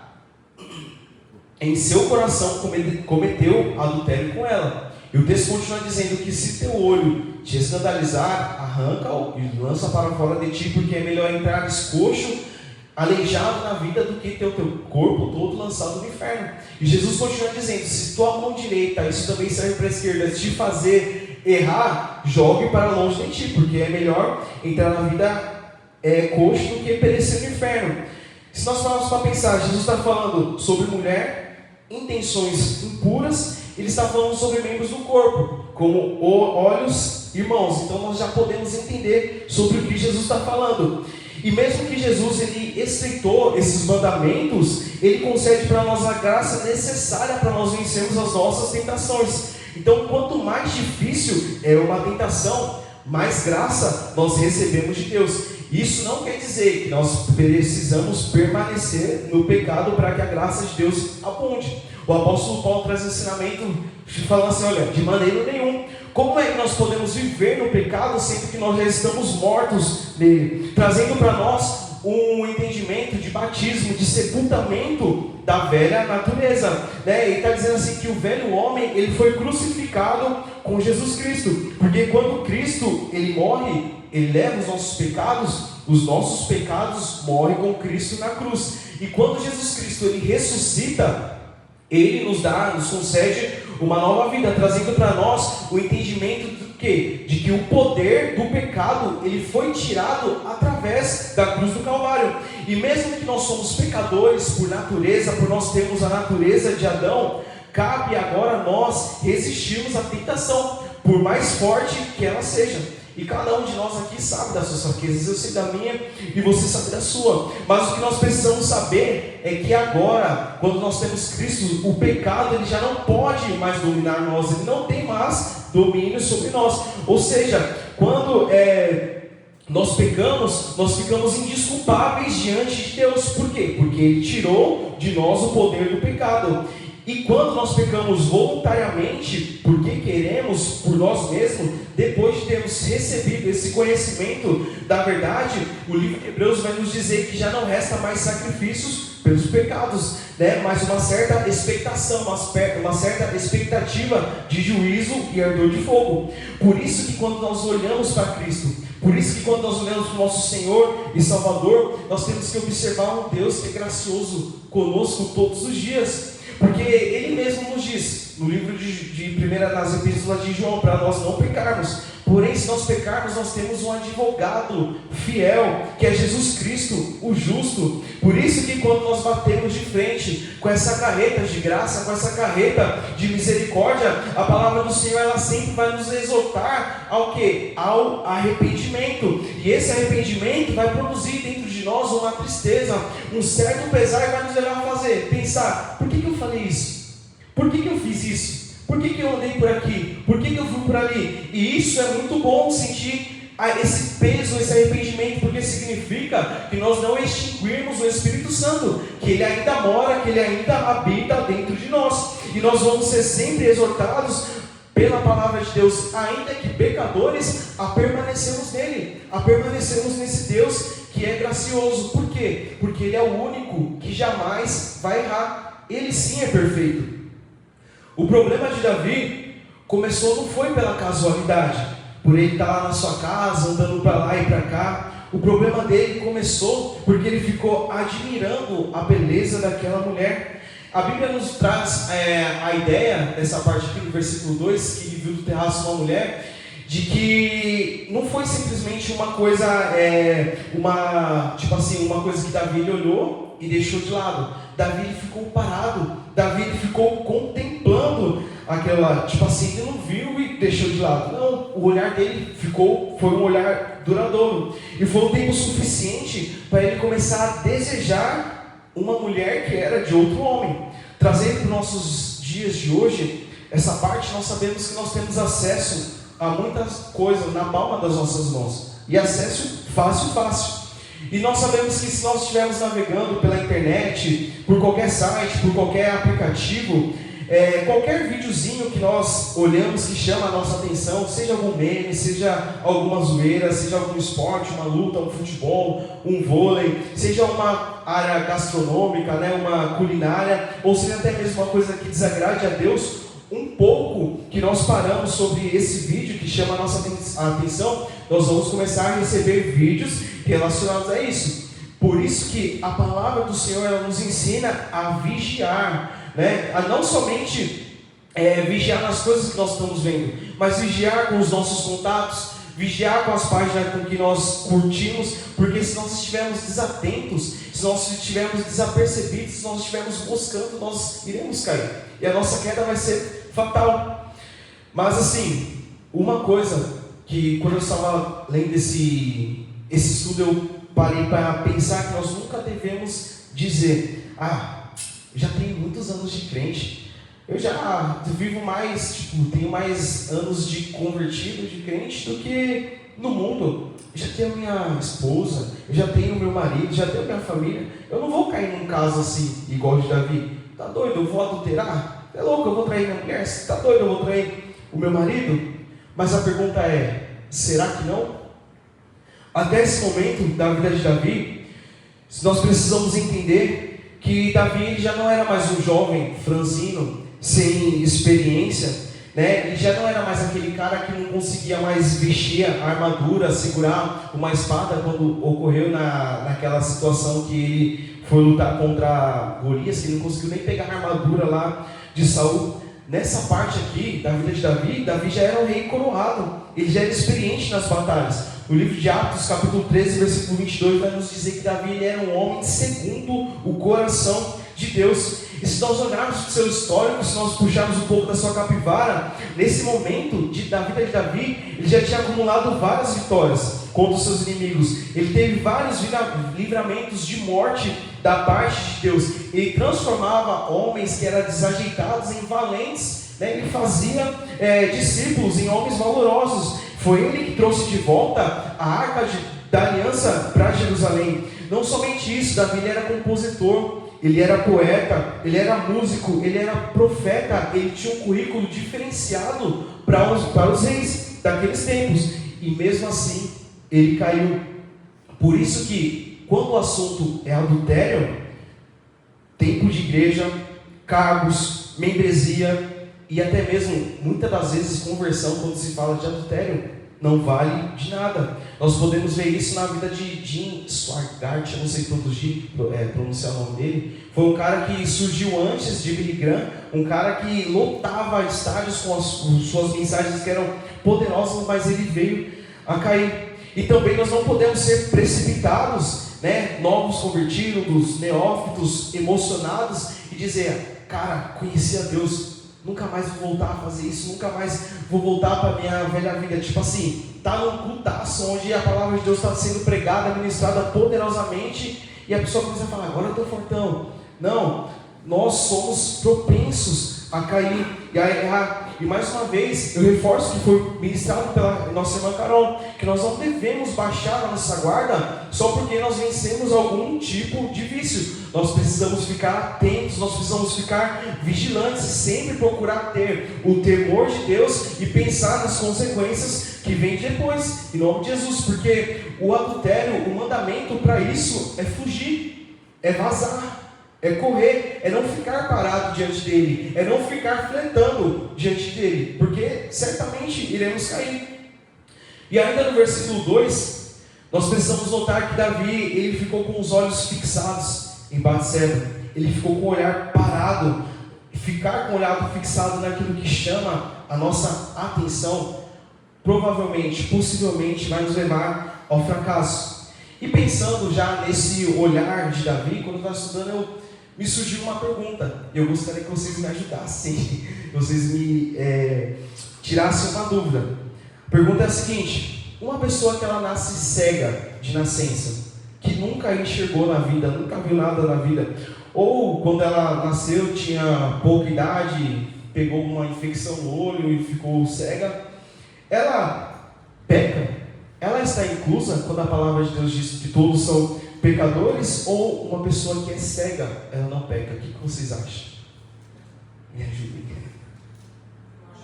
em seu coração cometeu adultério com ela. E o texto continua dizendo que se teu olho te escandalizar, arranca-o e lança para fora de ti, porque é melhor entrar coxo, aleijado na vida, do que ter o teu corpo todo lançado no inferno. E Jesus continua dizendo, se tua mão direita, isso também serve para a esquerda, te fazer errar, jogue para longe de ti, porque é melhor entrar na vida coxo do que perecer no inferno. Se nós formos para pensar, Jesus está falando sobre mulher, intenções impuras, ele está falando sobre membros do corpo, como olhos e mãos. Então nós já podemos entender sobre o que Jesus está falando. E mesmo que Jesus ele estreitou esses mandamentos, ele concede para nós a graça necessária para nós vencermos as nossas tentações. Então quanto mais difícil é uma tentação, mais graça nós recebemos de Deus. Isso não quer dizer que nós precisamos permanecer no pecado para que a graça de Deus abunde. O apóstolo Paulo traz um ensinamento falando assim, olha, de maneira nenhuma. Como é que nós podemos viver no pecado sendo que nós já estamos mortos nele? Trazendo para nós um entendimento de batismo, de sepultamento da velha natureza, né? Ele está dizendo assim que o velho homem ele foi crucificado com Jesus Cristo, porque quando Cristo ele morre, ele leva os nossos pecados morrem com Cristo na cruz. E quando Jesus Cristo ele ressuscita, ele nos concede uma nova vida, trazendo para nós o entendimento do quê? De que o poder do pecado ele foi tirado através da cruz do Calvário. E mesmo que nós somos pecadores por natureza, por nós termos a natureza de Adão, cabe agora nós resistirmos à tentação, por mais forte que ela seja. E cada um de nós aqui sabe das suas fraquezas, eu sei da minha e você sabe da sua. Mas o que nós precisamos saber é que agora, quando nós temos Cristo, o pecado ele já não pode mais dominar nós, ele não tem mais domínio sobre nós. Ou seja, quando nós pecamos, nós ficamos indesculpáveis diante de Deus. Por quê? Porque Ele tirou de nós o poder do pecado. E quando nós pecamos voluntariamente, porque queremos, por nós mesmos, depois de termos recebido esse conhecimento da verdade, o livro de Hebreus vai nos dizer que já não resta mais sacrifícios pelos pecados, né? Mas uma certa expectação, uma certa expectativa de juízo e ardor de fogo. Por isso que quando nós olhamos para Cristo, por isso que quando nós olhamos para o nosso Senhor e Salvador, nós temos que observar um Deus que é gracioso conosco todos os dias. Porque Ele mesmo nos diz, no livro nas epístolas de João, para nós não pecarmos. Porém, se nós pecarmos, nós temos um advogado fiel, que é Jesus Cristo, o justo. Por isso que quando nós batemos de frente com essa carreta de graça, com essa carreta de misericórdia, a palavra do Senhor, ela sempre vai nos exortar ao quê? Ao arrependimento. E esse arrependimento vai produzir dentro de nós uma tristeza, um certo pesar, vai nos levar a pensar, por que eu falei isso? Por que eu fiz isso? Por que eu andei por aqui? Por que eu fui por ali? E isso é muito bom sentir esse peso, esse arrependimento, porque significa que nós não extinguirmos o Espírito Santo, que Ele ainda mora, que Ele ainda habita dentro de nós. E nós vamos ser sempre exortados pela palavra de Deus, ainda que pecadores, a permanecermos nele, a permanecermos nesse Deus que é gracioso. Por quê? Porque Ele é o único que jamais vai errar. Ele sim é perfeito. O problema de Davi não foi pela casualidade, por ele estar lá na sua casa, andando para lá e para cá. O problema dele começou porque ele ficou admirando a beleza daquela mulher. A Bíblia nos traz a ideia, dessa parte aqui do versículo 2, que ele viu do terraço uma mulher, de que não foi simplesmente uma coisa, uma coisa que Davi ele olhou e deixou de lado. Davi ele ficou parado, Davi ele ficou contemplando aquela, ele não viu e deixou de lado. Não, o olhar dele foi um olhar duradouro. E foi um tempo suficiente para ele começar a desejar uma mulher que era de outro homem. Trazendo para os nossos dias de hoje, essa parte nós sabemos que nós temos acesso a muitas coisas na palma das nossas mãos. E acesso fácil. E nós sabemos que se nós estivermos navegando pela internet, por qualquer site, por qualquer aplicativo, qualquer videozinho que nós olhamos que chama a nossa atenção, seja algum meme, seja alguma zoeira, seja algum esporte, uma luta, um futebol, um vôlei, seja uma área gastronômica, né, uma culinária, ou seja até mesmo uma coisa que desagrade a Deus, um pouco que nós paramos sobre esse vídeo que chama a nossa atenção, nós vamos começar a receber vídeos relacionados a isso. Por isso que a palavra do Senhor ela nos ensina a vigiar, né? A não somente vigiar nas coisas que nós estamos vendo, mas vigiar com os nossos contatos, vigiar com as páginas com que nós curtimos, porque se nós estivermos desatentos, se nós estivermos desapercebidos, se nós estivermos buscando, nós iremos cair, e a nossa queda vai ser fatal. Mas assim, uma coisa que quando eu estava lendo esse estudo, eu parei para pensar que nós nunca devemos dizer, já tenho muitos anos de crente, eu já vivo mais, tenho mais anos de convertido, de crente, do que no mundo, eu já tenho minha esposa, eu já tenho meu marido, já tenho minha família. Eu não vou cair num caso assim, igual de Davi. Tá doido, eu vou adulterar? É louco, eu vou trair minha mulher? Tá doido, eu vou trair o meu marido? Mas a pergunta é, será que não? Até esse momento da vida de Davi, nós precisamos entender que Davi ele já não era mais um jovem franzino, sem experiência, né? E já não era mais aquele cara que não conseguia mais vestir a armadura, segurar uma espada quando ocorreu naquela situação que ele foi lutar contra Golias, que ele não conseguiu nem pegar a armadura lá de Saul. Nessa parte aqui da vida de Davi, Davi já era um rei coroado, ele já era experiente nas batalhas. O livro de Atos, capítulo 13, versículo 22, vai nos dizer que Davi ele era um homem segundo o coração de Deus. E se nós olharmos para o seu histórico, se nós puxarmos um pouco da sua capivara, nesse momento da vida de Davi, ele já tinha acumulado várias vitórias contra os seus inimigos. Ele teve vários livramentos de morte da parte de Deus. Ele transformava homens que eram desajeitados em valentes, né? Ele fazia discípulos em homens valorosos. Foi ele que trouxe de volta a arca da aliança para Jerusalém. Não somente isso, Davi ele era compositor, ele era poeta, ele era músico, ele era profeta, ele tinha um currículo diferenciado para os reis daqueles tempos. E mesmo assim, ele caiu. Por isso que, quando o assunto é adultério, tempo de igreja, cargos, membresia e até mesmo, muitas das vezes, conversão, quando se fala de adultério, não vale de nada. Nós podemos ver isso na vida de Jim Swaggart, eu não sei pronunciar o nome dele. Foi um cara que surgiu antes de Billy Graham, um cara que lotava estádios com as suas mensagens que eram poderosas, mas ele veio a cair. E também nós não podemos ser precipitados, né? Novos convertidos, neófitos, emocionados, e dizer, cara, conheci a Deus, nunca mais vou voltar a fazer isso, nunca mais vou voltar para a minha velha vida. Tipo assim, está num cultaço onde a palavra de Deus está sendo pregada, ministrada poderosamente, e a pessoa começa a falar, agora eu estou fortão. Não, nós somos propensos a cair e a errar. E mais uma vez, eu reforço que foi ministrado pela nossa irmã Carol, que nós não devemos baixar a nossa guarda só porque nós vencemos algum tipo de vício. Nós precisamos ficar atentos, nós precisamos ficar vigilantes, sempre procurar ter o temor de Deus e pensar nas consequências que vêm depois, em nome de Jesus, porque o adultério, o mandamento para isso é fugir, é vazar, é correr, é não ficar parado diante dele, é não ficar fletando diante dele, porque certamente iremos cair. E ainda no versículo 2, nós precisamos notar que Davi, ele ficou com os olhos fixados em Batseba, ele ficou com o olhar parado. Ficar com o olhar fixado naquilo que chama a nossa atenção, provavelmente, possivelmente vai nos levar ao fracasso. E pensando já nesse olhar de Davi, quando eu estava estudando, me surgiu uma pergunta, e eu gostaria que vocês me ajudassem, vocês me tirassem uma dúvida. A pergunta é a seguinte: uma pessoa que ela nasce cega de nascença, que nunca enxergou na vida, nunca viu nada na vida, ou quando ela nasceu tinha pouca idade, pegou uma infecção no olho e ficou cega, ela peca? Ela está inclusa quando a palavra de Deus diz que todos são pecadores, ou uma pessoa que é cega, ela não peca? O que vocês acham? Me ajudem.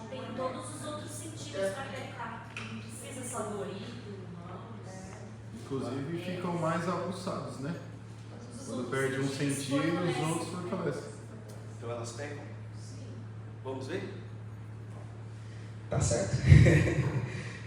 Tem todos os outros sentidos para pecar. Não precisa saborito, Inclusive ficam mais aguçados, né? Quando perde um sentido, os outros fortalecem. Então elas pecam? Sim. Vamos ver? Tá certo.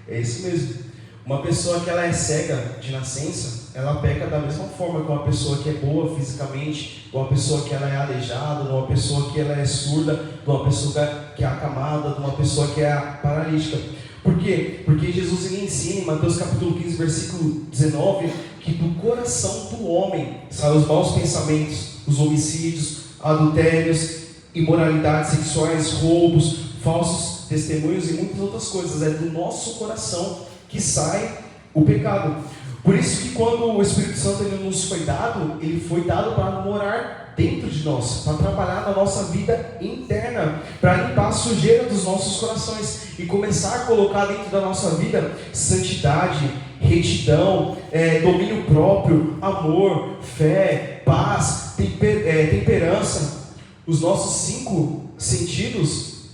É isso mesmo. Uma pessoa que ela é cega de nascença, ela peca da mesma forma que uma pessoa que é boa fisicamente, de uma pessoa que ela é aleijada, de uma pessoa que ela é surda, de uma pessoa que é acamada, de uma pessoa que é paralítica. Por quê? Porque Jesus ele ensina em Mateus capítulo 15, versículo 19, que do coração do homem saem os maus pensamentos, os homicídios, adultérios, imoralidades sexuais, roubos, falsos testemunhos e muitas outras coisas. É do nosso coração que sai o pecado. Por isso que quando o Espírito Santo ele nos foi dado para morar dentro de nós, para trabalhar na nossa vida interna, para limpar a sujeira dos nossos corações e começar a colocar dentro da nossa vida santidade, retidão, domínio próprio, amor, fé, paz, temperança. Os nossos 5 sentidos,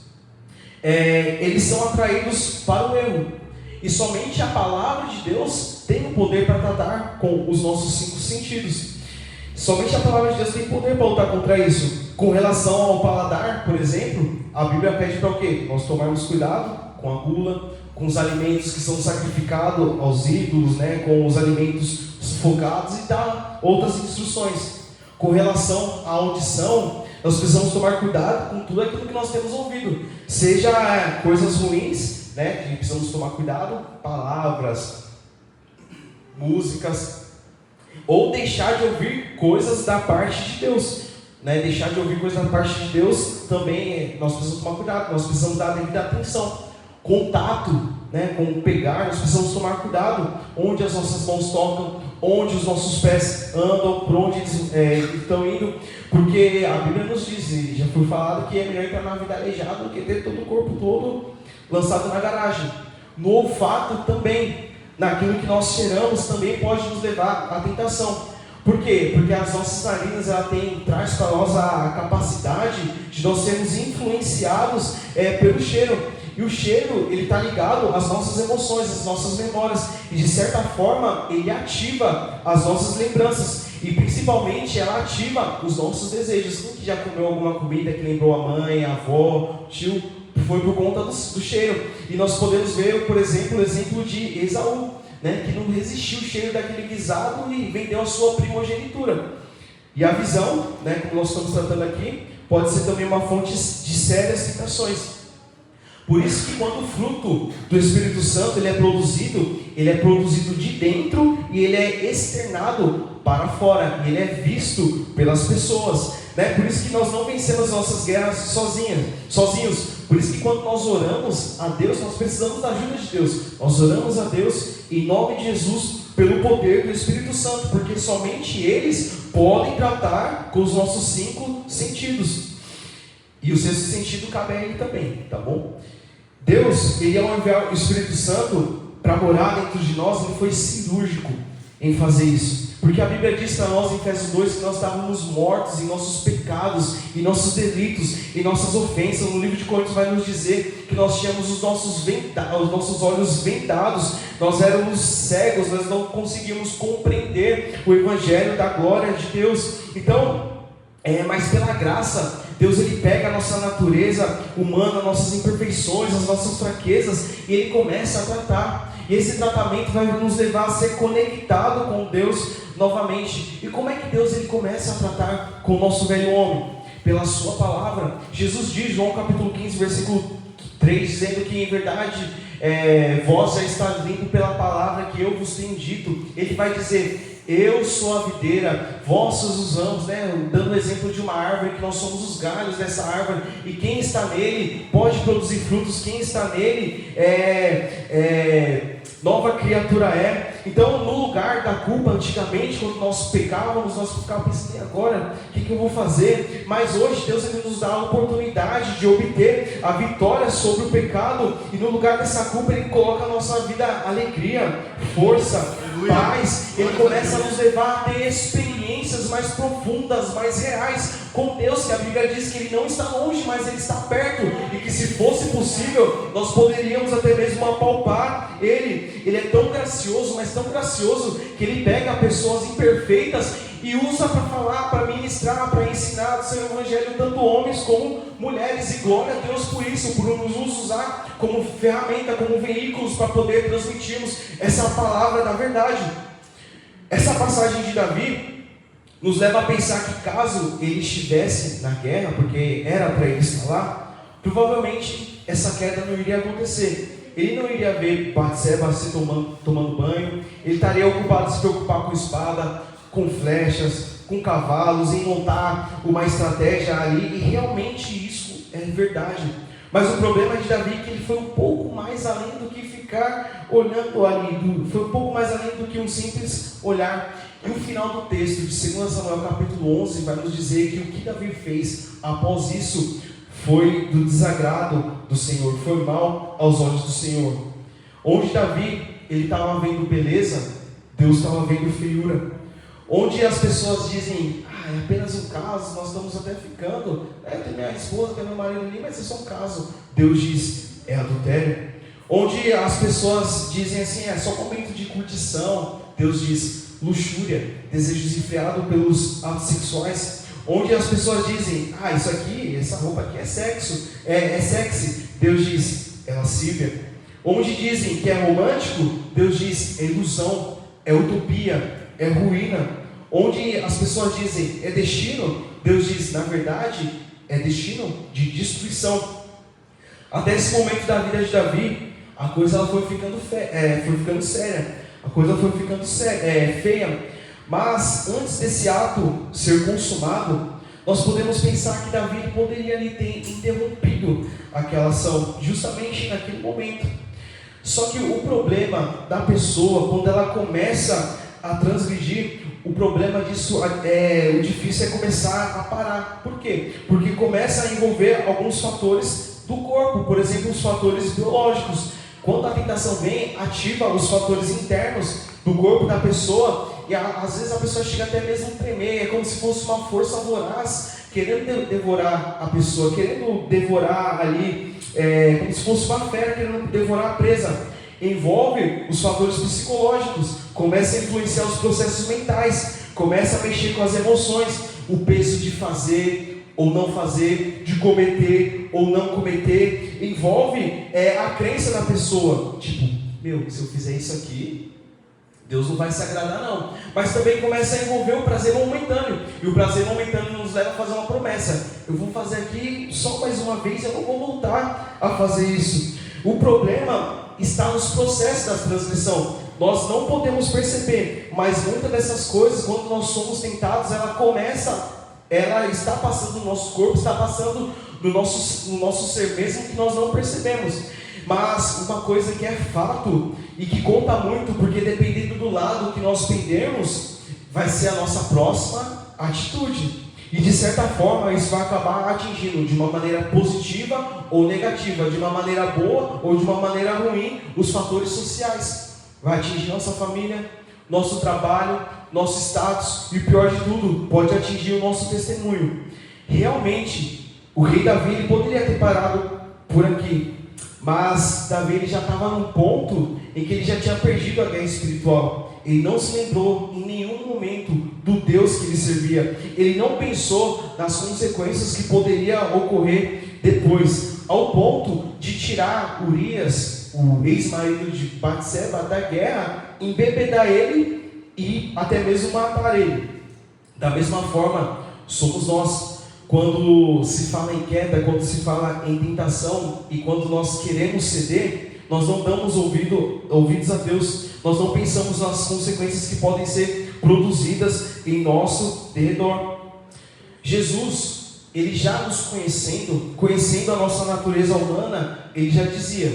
eles são atraídos para o erro. E somente a palavra de Deus tem o poder para tratar com os nossos 5 sentidos. Somente a palavra de Deus tem poder para lutar contra isso. Com relação ao paladar, por exemplo, a Bíblia pede para o quê? Nós tomarmos cuidado com a gula, com os alimentos que são sacrificados aos ídolos, né? Com os alimentos sufocados e dá outras instruções. Com relação à audição, nós precisamos tomar cuidado com tudo aquilo que nós temos ouvido. Seja coisas ruins, né, que precisamos tomar cuidado, palavras, músicas, ou deixar de ouvir coisas da parte de Deus, né? Deixar de ouvir coisas da parte de Deus também, nós precisamos tomar cuidado, nós precisamos dar a devida atenção. Contato, né, com o pegar, nós precisamos tomar cuidado onde as nossas mãos tocam, onde os nossos pés andam, por onde eles estão indo, porque a Bíblia nos diz, e já foi falado, que é melhor entrar na vida aleijado do que ter todo o corpo todo lançado na garagem. No olfato também, naquilo que nós cheiramos também pode nos levar à tentação. Por quê? Porque as nossas narinas traz para nós a capacidade de nós sermos influenciados pelo cheiro. E o cheiro, ele está ligado às nossas emoções, às nossas memórias. E de certa forma, ele ativa as nossas lembranças. E principalmente, ela ativa os nossos desejos. Quem que já comeu alguma comida que lembrou a mãe, a avó, o tio? Foi por conta do cheiro. E nós podemos ver, por exemplo, o exemplo de Esaú, né, que não resistiu o cheiro daquele guisado e vendeu a sua primogenitura. E a visão, né, como nós estamos tratando aqui, pode ser também uma fonte de sérias tentações. Por isso que quando o fruto do Espírito Santo ele é produzido de dentro e ele é externado para fora, e ele é visto pelas pessoas, né? Por isso que nós não vencemos as nossas guerras sozinhos. Por isso que quando nós oramos a Deus, nós precisamos da ajuda de Deus. Nós oramos a Deus em nome de Jesus, pelo poder do Espírito Santo, porque somente eles podem tratar com os nossos 5 sentidos. E o 6º sentido cabe a ele também, tá bom? Deus, ele ao enviar o Espírito Santo para morar dentro de nós, ele foi cirúrgico em fazer isso. Porque a Bíblia diz para nós em Efésios 2 que nós estávamos mortos em nossos pecados, em nossos delitos, em nossas ofensas. No livro de Coríntios vai nos dizer que nós tínhamos os nossos olhos vendados, nós éramos cegos, nós não conseguíamos compreender o Evangelho da glória de Deus. Então, mas pela graça, Deus ele pega a nossa natureza humana, nossas imperfeições, as nossas fraquezas, e ele começa a tratar. E esse tratamento vai nos levar a ser conectado com Deus novamente. E como é que Deus ele começa a tratar com o nosso velho homem? Pela sua palavra. Jesus diz, João capítulo 15, versículo 3, dizendo que em verdade vós já está limpo pela palavra que eu vos tenho dito. Ele vai dizer: eu sou a videira, vós sois os ramos, né? Dando o exemplo de uma árvore, que nós somos os galhos dessa árvore, e quem está nele pode produzir frutos, quem está nele nova criatura é. Então, no lugar da culpa, antigamente, quando nós pecávamos, nós ficávamos pensando: e agora? O que eu vou fazer? Mas hoje, Deus ele nos dá a oportunidade de obter a vitória sobre o pecado, e no lugar dessa culpa, Ele coloca na nossa vida alegria, força, paz. Ele começa a nos levar a ter experiências mais profundas, mais reais com Deus, que a Bíblia diz que Ele não está longe, mas Ele está perto, e que se fosse possível, nós poderíamos até mesmo apalpar Ele. Ele é tão gracioso, mas tão gracioso, que Ele pega pessoas imperfeitas e usa para falar, para ministrar, para ensinar o seu Evangelho, tanto homens como mulheres, e glória a Deus por isso, por nos usar como ferramenta, como veículos para poder transmitirmos essa palavra da verdade. Essa passagem de Davi nos leva a pensar que caso ele estivesse na guerra, porque era para ele estar lá, provavelmente essa queda não iria acontecer. Ele não iria ver Batseba se tomando banho, ele estaria ocupado em se preocupar com espada, com flechas, com cavalos, em montar uma estratégia ali, e realmente isso é verdade. Mas o problema de Davi é que ele foi um pouco mais além do que ficar olhando ali, foi um pouco mais além do que um simples olhar. E o final do texto de 2 Samuel capítulo 11 vai nos dizer que o que Davi fez após isso foi do desagrado do Senhor, foi mal aos olhos do Senhor. Onde Davi, ele estava vendo beleza, Deus estava vendo feiura. Onde as pessoas dizem, é apenas um caso, nós estamos até ficando, tem minha esposa, tem meu marido ali, mas é só um caso. Deus diz, é adultério. Onde as pessoas dizem assim, é só momento de curtição, Deus diz, luxúria, desejo desenfreado pelos atos sexuais. Onde as pessoas dizem, isso aqui, essa roupa aqui é sexo, é sexy, Deus diz, é lascívia. Onde dizem que é romântico, Deus diz, é ilusão, é utopia, é ruína. Onde as pessoas dizem, é destino, Deus diz, na verdade, é destino de destruição. Até esse momento da vida de Davi, a coisa foi ficando séria, a coisa foi ficando feia. Mas antes desse ato ser consumado, nós podemos pensar que Davi poderia ali ter interrompido aquela ação, justamente naquele momento. Só que o problema da pessoa, quando ela começa a transgredir, o problema disso, o difícil é começar a parar. Por quê? Porque começa a envolver alguns fatores do corpo, por exemplo, os fatores biológicos. Quando a tentação vem, ativa os fatores internos do corpo da pessoa, e às vezes a pessoa chega até mesmo a tremer, é como se fosse uma força voraz, querendo devorar a pessoa, querendo devorar ali, como se fosse uma fera querendo devorar a presa. Envolve os fatores psicológicos, começa a influenciar os processos mentais, começa a mexer com as emoções, o peso de fazer ou não fazer, de cometer ou não cometer, envolve a crença da pessoa, tipo, se eu fizer isso aqui, Deus não vai se agradar não. Mas também começa a envolver o prazer momentâneo, e o prazer momentâneo nos leva a fazer uma promessa, eu vou fazer aqui só mais uma vez, eu não vou voltar a fazer isso. O problema está nos processos da transgressão. Nós não podemos perceber, mas muitas dessas coisas, quando nós somos tentados, ela está passando no nosso corpo, está passando no nosso ser, mesmo que nós não percebemos. Mas uma coisa que é fato e que conta muito, porque dependendo do lado que nós pendermos, vai ser a nossa próxima atitude. E de certa forma isso vai acabar atingindo de uma maneira positiva ou negativa, de uma maneira boa ou de uma maneira ruim, os fatores sociais. Vai atingir nossa família, nosso trabalho, nosso status, e o pior de tudo, pode atingir o nosso testemunho. Realmente, o rei Davi ele poderia ter parado por aqui, mas Davi ele já estava num ponto em que ele já tinha perdido a guerra espiritual. Ele não se lembrou em nenhum momento do Deus que ele servia. Ele não pensou nas consequências que poderia ocorrer depois, ao ponto de tirar Urias, o ex-marido de Batseba, da guerra, embebedar ele e até mesmo matar ele. Da mesma forma, somos nós. Quando se fala em queda, quando se fala em tentação e quando nós queremos ceder, nós não damos ouvidos a Deus, nós não pensamos nas consequências que podem ser produzidas em nosso redor. Jesus, ele já nos conhecendo a nossa natureza humana, ele já dizia,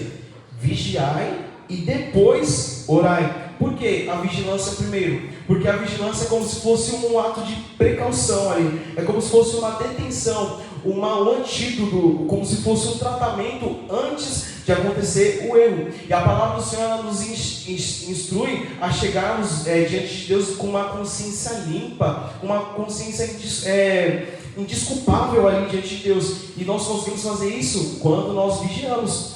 vigiai e depois orai. Por que a vigilância primeiro? Porque a vigilância é como se fosse um ato de precaução ali, é como se fosse uma detenção, um antídoto, como se fosse um tratamento antes de acontecer o erro. E a palavra do Senhor ela nos instrui a chegarmos diante de Deus com uma consciência limpa, uma consciência indesculpável ali diante de Deus. E nós conseguimos fazer isso quando nós vigiamos.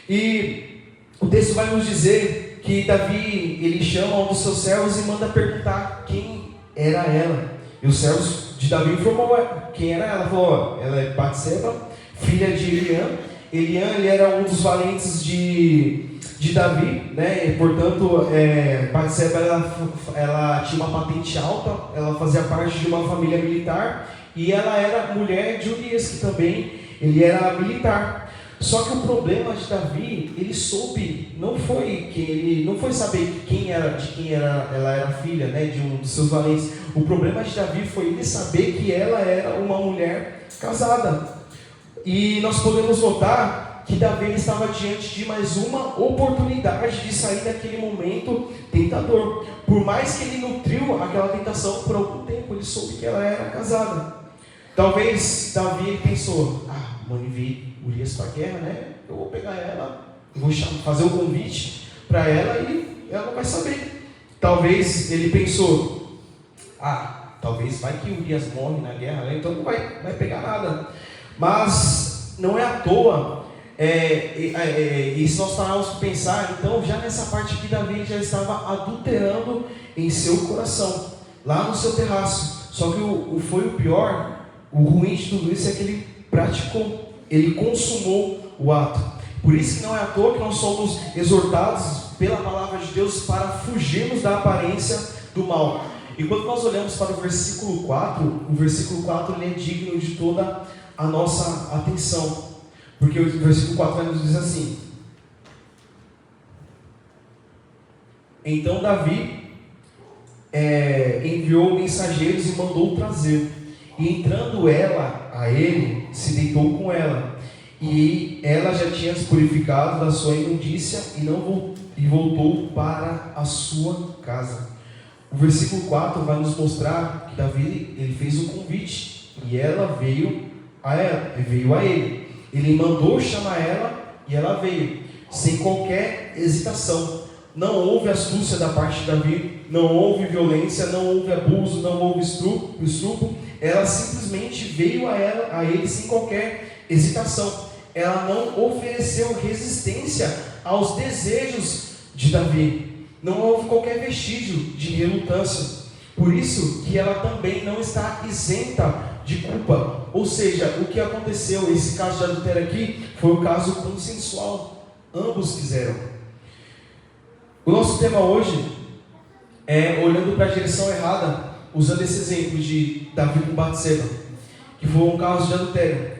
E o texto vai nos dizer que Davi, ele chama um dos seus servos e manda perguntar quem era ela. E os servos de Davi informou quem era ela. Falou, ela é Batseba, filha de Eliã. Eliã, ele era um dos valentes de Davi, né? E, portanto, Batseba, ela tinha uma patente alta, ela fazia parte de uma família militar, e ela era mulher de Urias, que também ele era militar. Só que o problema de Davi, ele soube, não foi saber de quem ela era filha, né, de um dos seus valentes. O problema de Davi foi ele saber que ela era uma mulher casada. E nós podemos notar que Davi estava diante de mais uma oportunidade de sair daquele momento tentador. Por mais que ele nutriu aquela tentação por algum tempo, ele soube que ela era casada. Talvez Davi pensou, vi Urias para a guerra, né? Eu vou pegar ela, vou fazer um convite para ela e ela não vai saber. Talvez ele pensou, talvez vai que Urias morre na guerra, né? Então não vai pegar nada. Mas não é à toa, e se nós pararmos para pensar, então já nessa parte aqui Davi já estava adulterando em seu coração, lá no seu terraço. Só que foi o pior, o ruim de tudo isso é que ele praticou, ele consumou o ato. Por isso que não é à toa que nós somos exortados pela palavra de Deus para fugirmos da aparência do mal. E quando nós olhamos para o versículo 4, o versículo 4 ele é digno de toda a nossa atenção, porque o versículo 4 nos diz assim: então Davi enviou mensageiros e mandou trazer, e entrando ela a ele, se deitou com ela, e ela já tinha se purificado da sua imundícia e voltou para a sua casa. O versículo 4 vai nos mostrar que Davi ele fez um convite e ela veio a ele. Ele mandou chamar ela e ela veio, sem qualquer hesitação. Não houve astúcia da parte de Davi, não houve violência, não houve abuso, não houve estupro. Ela simplesmente veio a ele sem qualquer hesitação. Ela não ofereceu resistência aos desejos de Davi. Não houve qualquer vestígio de relutância. Por isso que ela também não está isenta de culpa. Ou seja, o que aconteceu, esse caso de adultério aqui, foi um caso consensual. Ambos fizeram. O nosso tema hoje é olhando para a direção errada, usando esse exemplo de Davi com Batseba, que foi um caso de adultério.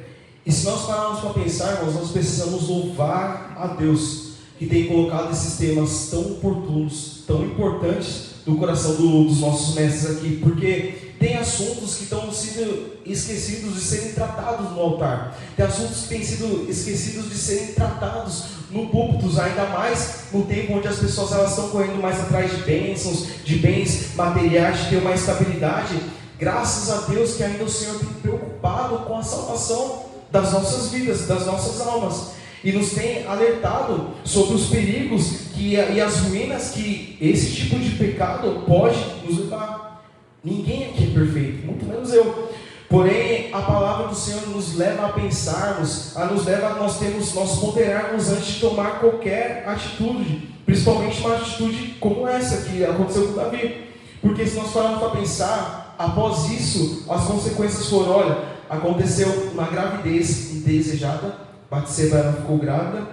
E se nós pararmos para pensar, irmãos, nós precisamos louvar a Deus, que tem colocado esses temas tão oportunos, tão importantes no coração dos nossos mestres aqui, porque tem assuntos que estão sendo esquecidos de serem tratados no altar, tem assuntos que têm sido esquecidos de serem tratados no púlpito, ainda mais no tempo onde as pessoas elas estão correndo mais atrás de bênçãos, de bens materiais, de ter uma estabilidade. Graças a Deus que ainda o Senhor tem preocupado com a salvação das nossas vidas, das nossas almas, e nos tem alertado sobre os perigos e as ruínas que esse tipo de pecado pode nos levar. Ninguém aqui é perfeito, muito menos eu. Porém, a palavra do Senhor nos leva a pensarmos, nós ponderarmos antes de tomar qualquer atitude, principalmente uma atitude como essa que aconteceu com Davi. Porque se nós formos para pensar, após isso, as consequências foram, aconteceu uma gravidez indesejada, Batseba ela ficou grávida.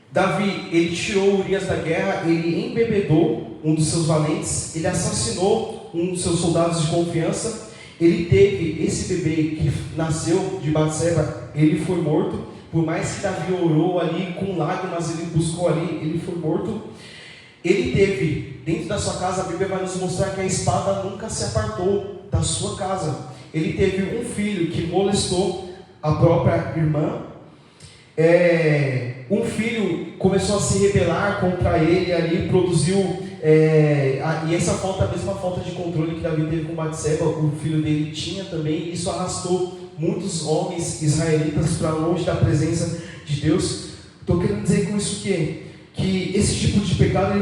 Davi, ele tirou Urias da guerra, ele embebedou um dos seus valentes, ele assassinou um dos seus soldados de confiança. Ele teve esse bebê que nasceu de Batseba, ele foi morto. Por mais que Davi orou ali com lágrimas, ele buscou ali, ele foi morto. Ele teve, dentro da sua casa, a Bíblia vai nos mostrar que a espada nunca se apartou da sua casa. Ele teve um filho que molestou a própria irmã. Um filho começou a se rebelar contra ele ali, produziu e essa falta, a mesma falta de controle que Davi teve com Batseba, o filho dele tinha também, e isso arrastou muitos homens israelitas para longe da presença de Deus. Estou querendo dizer com isso que esse tipo de pecado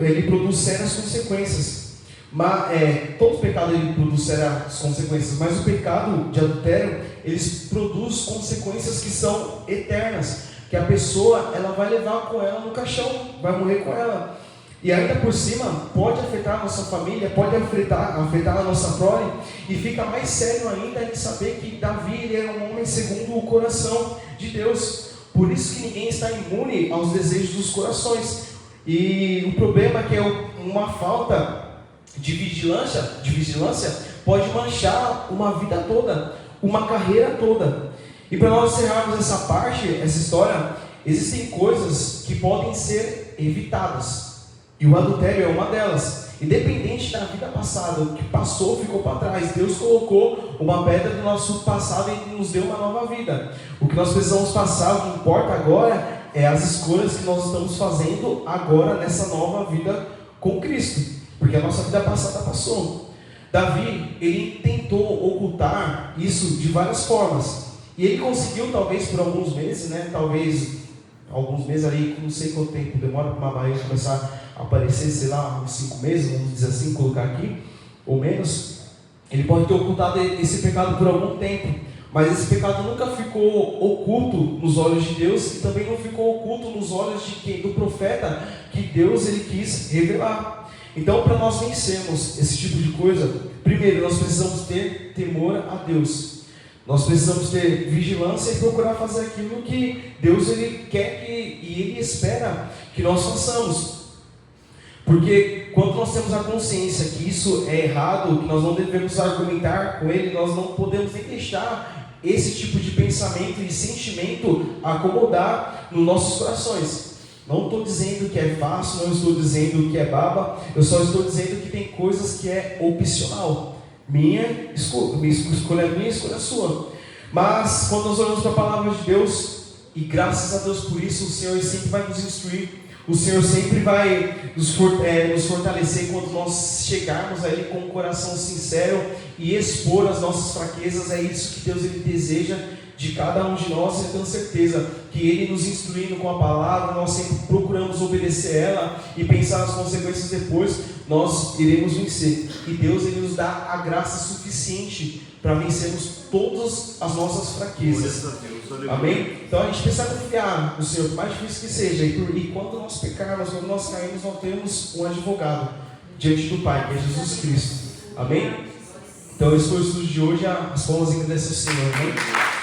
ele produz sérias consequências. Mas todo pecado ele produz sérias consequências, mas o pecado de adultério ele produz consequências que são eternas, que a pessoa ela vai levar com ela no caixão, vai morrer com ela. E ainda por cima pode afetar a nossa família, pode afetar a nossa prole, e fica mais sério ainda em saber que Davi ele era um homem segundo o coração de Deus. Por isso que ninguém está imune aos desejos dos corações. E o problema é que uma falta de vigilância pode manchar uma vida toda, uma carreira toda. E para nós encerrarmos essa parte, essa história, existem coisas que podem ser evitadas. E o adultério é uma delas. Independente da vida passada, o que passou ficou para trás. Deus colocou uma pedra do nosso passado e nos deu uma nova vida. O que nós precisamos passar, o que importa agora, é as escolhas que nós estamos fazendo agora nessa nova vida com Cristo. Porque a nossa vida passada passou. Davi, ele tentou ocultar isso de várias formas. E ele conseguiu, talvez por alguns meses, né? Talvez alguns meses ali, não sei quanto tempo demora para uma barreira começar a aparecer, sei lá, uns 5 meses, vamos dizer assim, colocar aqui, ou menos. Ele pode ter ocultado esse pecado por algum tempo, mas esse pecado nunca ficou oculto nos olhos de Deus e também não ficou oculto nos olhos de quem? Do profeta que Deus ele quis revelar. Então, para nós vencermos esse tipo de coisa, primeiro nós precisamos ter temor a Deus. Nós precisamos ter vigilância e procurar fazer aquilo que Deus ele quer e Ele espera que nós façamos. Porque quando nós temos a consciência que isso é errado, que nós não devemos argumentar com Ele, nós não podemos nem deixar esse tipo de pensamento e sentimento acomodar nos nossos corações. Não estou dizendo que é fácil, não estou dizendo que é baba, eu só estou dizendo que tem coisas que é opcional. Minha escolha é minha, escolha é sua. Mas quando nós olhamos para a palavra de Deus, e graças a Deus por isso, o Senhor sempre vai nos instruir, o Senhor sempre vai nos fortalecer quando nós chegarmos a Ele com um coração sincero e expor as nossas fraquezas. É isso que Deus ele deseja de cada um de nós. Eu tenho certeza que Ele nos instruindo com a palavra, nós sempre procuramos obedecer ela e pensar nas consequências depois, nós iremos vencer. E Deus ele nos dá a graça suficiente para vencermos todas as nossas fraquezas. Amém? Então a gente precisa confiar no Senhor, por mais difícil que seja. E quando nós pecarmos, quando nós caímos, nós temos um advogado diante do Pai, que é Jesus Cristo. Amém? Então esse foi o estudo de hoje. As palmas agradecem ao Senhor. Amém?